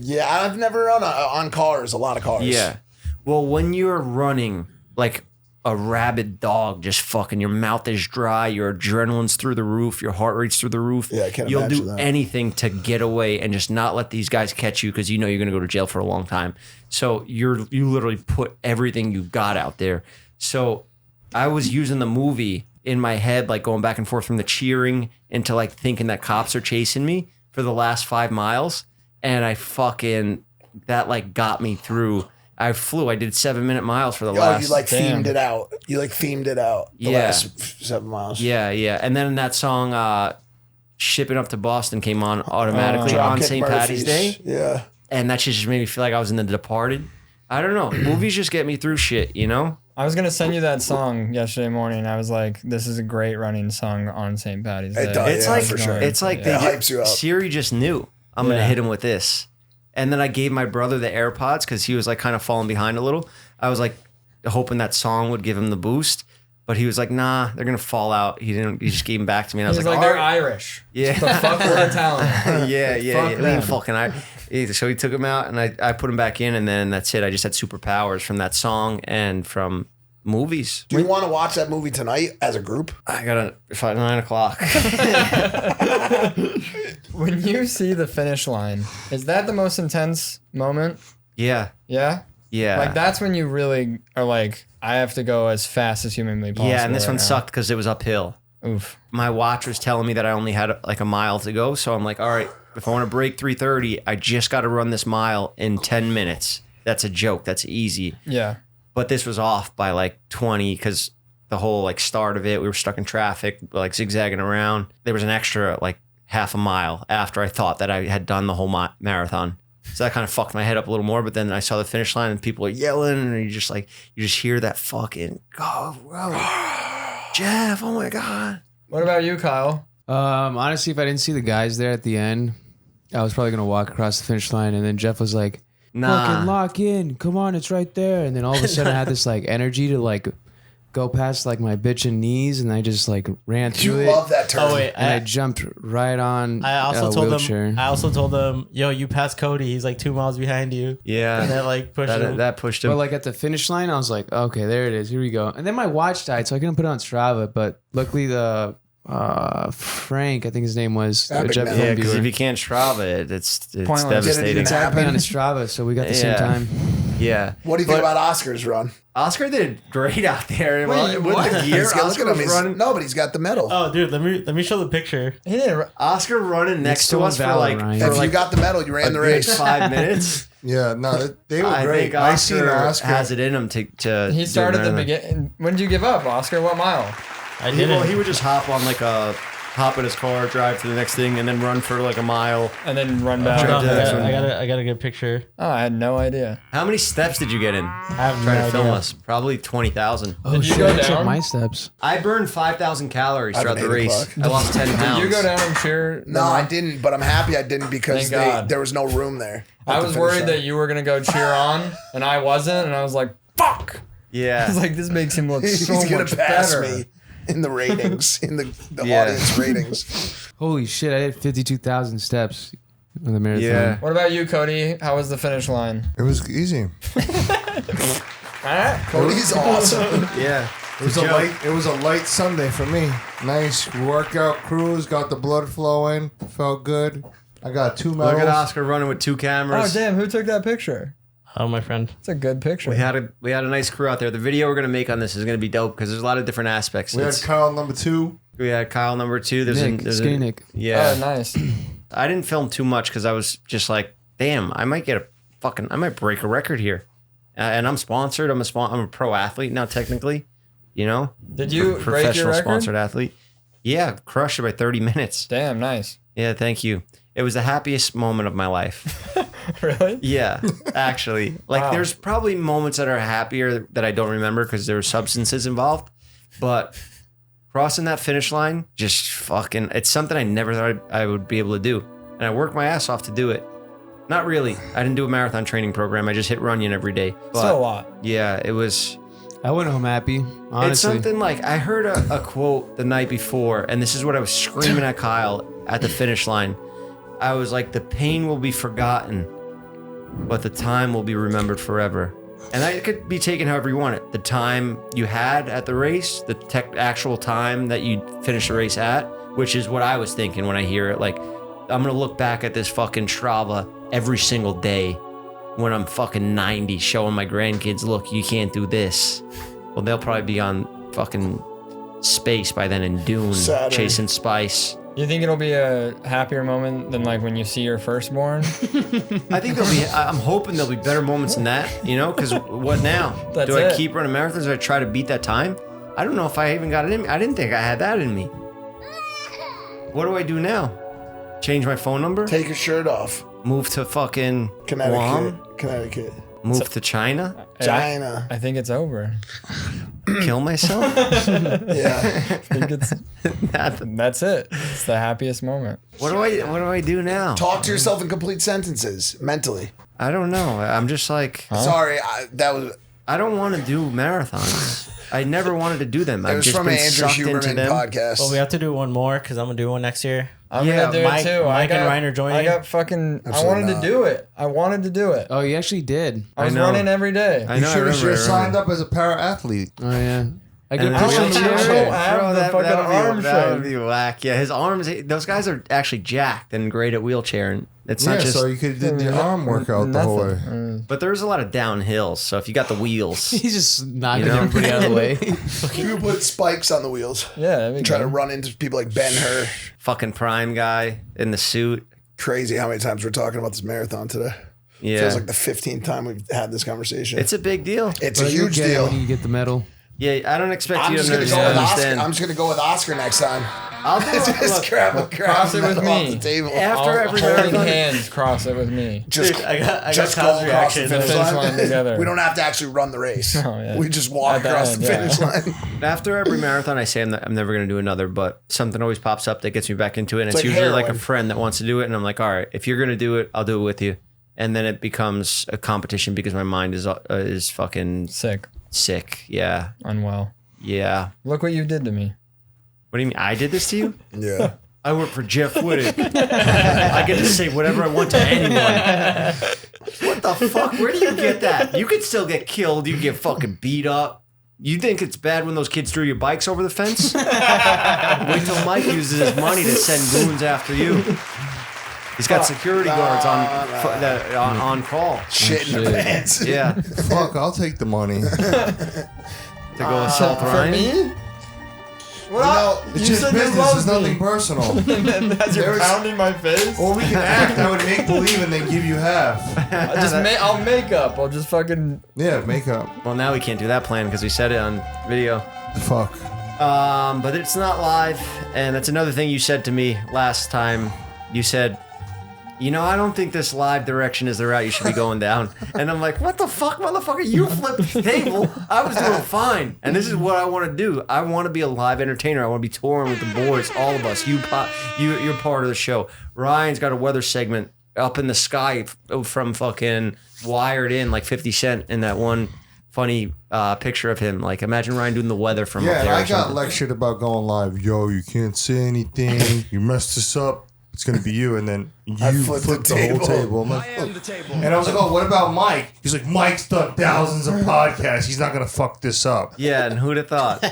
Yeah, I've never run on cars. A lot of cars. Yeah. Well, when you're running like a rabid dog, just fucking, your mouth is dry, your adrenaline's through the roof, your heart rate's through the roof. Yeah, I can't You'll imagine do that. anything to get away and just not let these guys catch you because you know you're gonna go to jail for a long time. So you literally put everything you got out there. So I was using the movie in my head, like going back and forth from the cheering into like thinking that cops are chasing me for the last 5 miles. And that like got me through. I did 7-minute miles for the last. You like Damn. themed it out. You like themed it out. The Yeah. last 7 miles. Yeah, yeah. And then that song, Shipping Up to Boston came on automatically on Dropkick St. Patty's Murphys. Day. Yeah. And that shit just made me feel like I was in The Departed. I don't know. Movies just get me through shit, you know? I was gonna send you that song yesterday morning. I was like, "This is a great running song on St. Patty's Day." It does. It's yeah, like for sure. it's like It they hypes you up. Siri just knew I'm gonna Yeah. hit him with this, and then I gave my brother the AirPods because he was like kind of falling behind a little. I was like hoping that song would give him the boost, but he was like, "Nah, they're gonna fall out." He didn't. He just gave them back to me, and I was He's like, like, "They're "All right." Irish." Yeah. The fuck we're Italian. yeah, Fuck Lean them. fucking So he took him out, and I put him back in, and then that's it. I just had superpowers from that song and from Movies. Do you want to watch that movie tonight as a group? I got at 9 o'clock. When you see the finish line, is that the most intense moment? Yeah. Yeah? Yeah. Like, that's when you really are like, I have to go as fast as humanly possible. Yeah, and this right one now. sucked because it was uphill. Oof. My watch was telling me that I only had like a mile to go. So I'm like, all right, if I want to break 3:30, I just got to run this mile in 10 minutes. That's a joke. That's easy. Yeah. But this was off by like 20 because the whole like start of it, we were stuck in traffic, like zigzagging around. There was an extra like half a mile after I thought that I had done the whole marathon. So that kind of fucked my head up a little more. But then I saw the finish line and people are yelling, and you just hear that fucking go, Jeff, oh my God. What about you, Kyle? Honestly, if I didn't see the guys there at the end, I was probably gonna walk across the finish line, and then Jeff was like, "Fucking lock in, come on, it's right there." And then all of a sudden, I had this like energy to like go past like my bitchin' knees, and I just like ran through it. You love that term. Oh wait, And I jumped right on. I also a told wheelchair. him. I also told him, "Yo, you passed Cody. He's like 2 miles behind you." Yeah. And that like pushed him. That pushed him. But like at the finish line, I was like, okay, there it is. Here we go. And then my watch died, so I couldn't put it on Strava. But luckily, the Frank, I think his name was, That big Jet man. Film yeah, because viewer. if you can't Strava it, it's Pointless. devastating. Did it Tagged me happen? on his Strava, so we got the same Yeah. time. Yeah. What do you think about Oscar's run? Oscar did great out there. Wait, with what? the gear, Look Oscar at him. was He's, running. no, but he's got the medal. Oh, dude, let me show the picture. He didn't. Oscar running next to still us for valid, like, Ryan. for if you like got the medal, you ran a the good race. 5 minutes. Yeah, no, they were I great. think I seen Oscar. has it in him to He do started the another- beginning. When did you give up, Oscar? What mile? I He, didn't. well, he would just hop on like hop in his car, drive to the next thing, and then run for like a mile. And then run Hold back. on, Jackson. I got a good picture. Oh, I had no idea. How many steps did you get in? I have Trying no to film idea. us. Probably 20,000. Oh Did you shit! go I checked down? my steps. I burned 5,000 calories I've throughout been the 8 race. o'clock. I lost 10 pounds. Did you go down and cheer? No, I didn't, but I'm happy I didn't because Thank God. there was no room there. I at the was finish worried line. that you were gonna go cheer on, and I wasn't, and I was like, "Fuck!" I Yeah. was like, "This makes him look He's so gonna much pass better." me in the ratings, in the Yeah. audience ratings. Holy shit! I did 52,000 steps on the marathon. Yeah. What about you, Cody? How was the finish line? It was easy. Alright, Cody's awesome. Yeah. It was a light Sunday for me. Nice workout cruise. Got the blood flowing. Felt good. I got 2 medals. Look at Oscar running with 2 Oh cameras. damn! Who took that picture? Oh, my friend. It's a good picture. We had a nice crew out there. The video we're gonna make on this is gonna be dope because there's a lot of different aspects. We had Kyle number 2. We had Kyle number 2. Nick, skinny Nick. Yeah. Oh, nice. I didn't film too much because I was just like, damn, I might break a record here. And I'm sponsored. I'm a pro athlete now, technically. You know, Did you break your professional record? sponsored athlete. Yeah, crushed it by 30 minutes. Damn, nice. Yeah, thank you. It was the happiest moment of my life. Really? Yeah, actually. Like, Wow. there's probably moments that are happier that I don't remember because there were substances involved. But crossing that finish line, just fucking, it's something I never thought I would be able to do. And I worked my ass off to do it. Not really. I didn't do a marathon training program. I just hit Runyon every day. But Still a lot. yeah, it was... I went home happy. Honestly, It's something like, I heard a quote the night before, and this is what I was screaming at Kyle at the finish line. I was like, the pain will be forgotten, but the time will be remembered forever. And that could be taken however you want it. The time you had at the race, the actual time that you finished the race at, which is what I was thinking when I hear it. Like, I'm going to look back at this fucking Strava every single day when I'm fucking 90 showing my grandkids, look, you can't do this. Well, they'll probably be on fucking space by then in Dune, Saturn. chasing spice. You think it'll be a happier moment than like when you see your firstborn? I think I'm hoping there'll be better moments than that, you know, because what now? That's Do I it. keep running marathons or I try to beat that time? I don't know if I even got it in me. I didn't think I had that in me. What do I do now? Change my phone number? Take your shirt off. Move to fucking Connecticut. Guam? Connecticut. Move to China? China. I think it's over. Kill myself? Yeah. I think it's that's it. It's the happiest moment. What do I do now? Talk to yourself in complete sentences mentally. I don't know. I'm just like, Sorry, I don't want to do marathons. I never wanted to do them. It I've was just from been an Andrew sucked into Huberman them. podcast. Well, we have to do one more because I'm gonna do one next year. I'm Yeah, gonna do Mike- it too. Mike and Ryan are joining. I got fucking. Absolutely I wanted not. to do it. I wanted to do it. Oh, you actually did. I was know. running every day. I You know. I should have remember. signed up as a para athlete. Oh yeah. I And could then push we him also- in the I chair. don't have the fucking arm that would frame. be whack. Yeah, his arms. Those guys are actually jacked and great at wheelchairing. It's not Yeah, just. so you could have did the arm workout the whole way. But there's a lot of downhills. So if you got the wheels, He's just knocking You know? everybody out of the way. You put spikes on the wheels. Yeah, that'd be Try to good. run into people like Ben Hur. fucking prime guy in the suit. Crazy how many times we're talking about this marathon today. Yeah, Feels like the 15th time we've had this conversation. it's a big deal. It's a But you'll huge get it deal. when you get the medal. Yeah, I don't expect I'm you just to gonna go with Oscar. understand. I'm just gonna go with Oscar next time. I'll do it. Just Look, grab cross it with medal off me. the table. after every holding marathon, hands, cross it with me. Just, Dude, I got just Kyle's go across the reaction. finish Finish line. line together. We don't have to actually run the race. Oh, yeah. We just walk At the across end, the finish yeah. line. after every marathon, I say I'm never going to do another, but something always pops up that gets me back into it. And it's like usually like a heroin. friend that wants to do it. And I'm like, all right, if you're going to do it, I'll do it with you. And then it becomes a competition because my mind is fucking Sick. sick. Yeah. Unwell. Yeah. Look what you did to me. What do you mean? I did this to you? Yeah. I work for Jeff Whittick. I get to say whatever I want to anyone. What the fuck? Where do you get that? You could still get killed. You get fucking beat up. You think it's bad when those kids threw your bikes over the fence? Wait till Mike uses his money to send goons after you. He's got security guards on call. Shit in the pants. Yeah, to Fuck, I'll take the money. go assault For Ryan. me? What? It's just business. It's nothing personal. As you're pounding my face? Or we can act. I would make believe and then give you half. I'll make up. I'll just fucking. Yeah, makeup. Well, now we can't do that plan because we said it on video. Fuck. But it's not live, and that's another thing you said to me last time. You said, you know, I don't think this live direction is the route you should be going down. And I'm like, what the fuck, motherfucker? You flipped the table. I was doing fine. And this is what I want to do. I want to be a live entertainer. I want to be touring with the boys, all of us. You're part of the show. Ryan's got a weather segment up in the sky from fucking Wired In, like 50 Cent in that one funny picture of him. Like, imagine Ryan doing the weather from Yeah, up and there. I or got something. lectured about going live. Yo, you can't say anything. You messed this up. It's gonna be you, and then you flipped flipped the the whole table. table. I'm like, and I was like, oh, what about Mike? He's like, Mike's done thousands of podcasts. He's not gonna fuck this up. Yeah, and who'd have thought?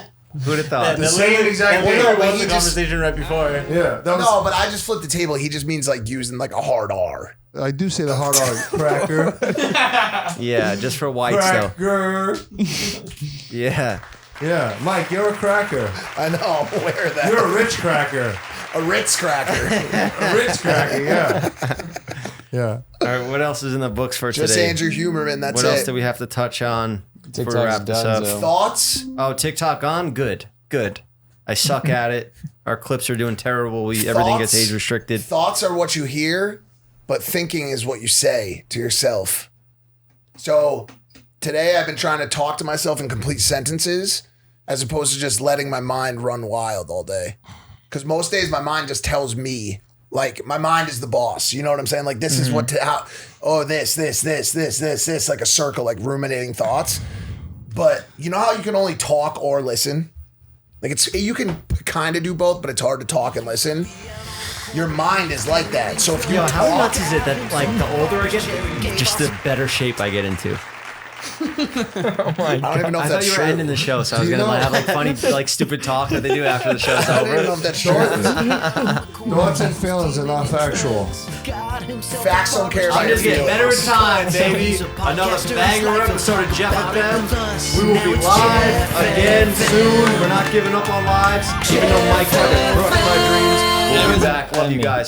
Who'd have thought? The same exact way. That but was he the just- conversation right before. Yeah, that was. No, but I just flipped the table. He just means like using like a hard R. I do say the hard R, cracker, Yeah, just for whites though. cracker. Yeah. Yeah, Mike, you're a cracker. I know. I'm aware of that. You're a rich cracker. a Ritz cracker. A rich cracker. Yeah. Yeah. All right, what else is in the books for Just today? Andrew Huberman. That's What it. else do we have to touch on before we TikTok's wrap this done, up? so. Thoughts? Oh, TikTok on? Good. I suck at it. Our clips are doing terrible. Everything gets Thoughts? age restricted. Thoughts are what you hear, but thinking is what you say to yourself. So today I've been trying to talk to myself in complete sentences as opposed to just letting my mind run wild all day. Because most days my mind just tells me, like, my mind is the boss. You know what I'm saying? Like, this is what, this, like a circle, like ruminating thoughts. But you know how you can only talk or listen? Like, you can kind of do both, but it's hard to talk and listen. Your mind is like that. So if you Yo, how talk, nuts is it that, like, the older I get, just the better shape I get into? I don't even know if I thought that's you were true. ending the show, so I was Do you gonna know- have like funny, like stupid talk that they do after the show's I don't even know over. if that's true. Thoughts and feelings are not factual. Facts don't care about I'm your just getting better with feelings. time, baby. Another banger episode of Jeff FM. We will be live again soon. We're not giving up on lives, even though Mike had to crush my dreams. We'll be back. Love you guys.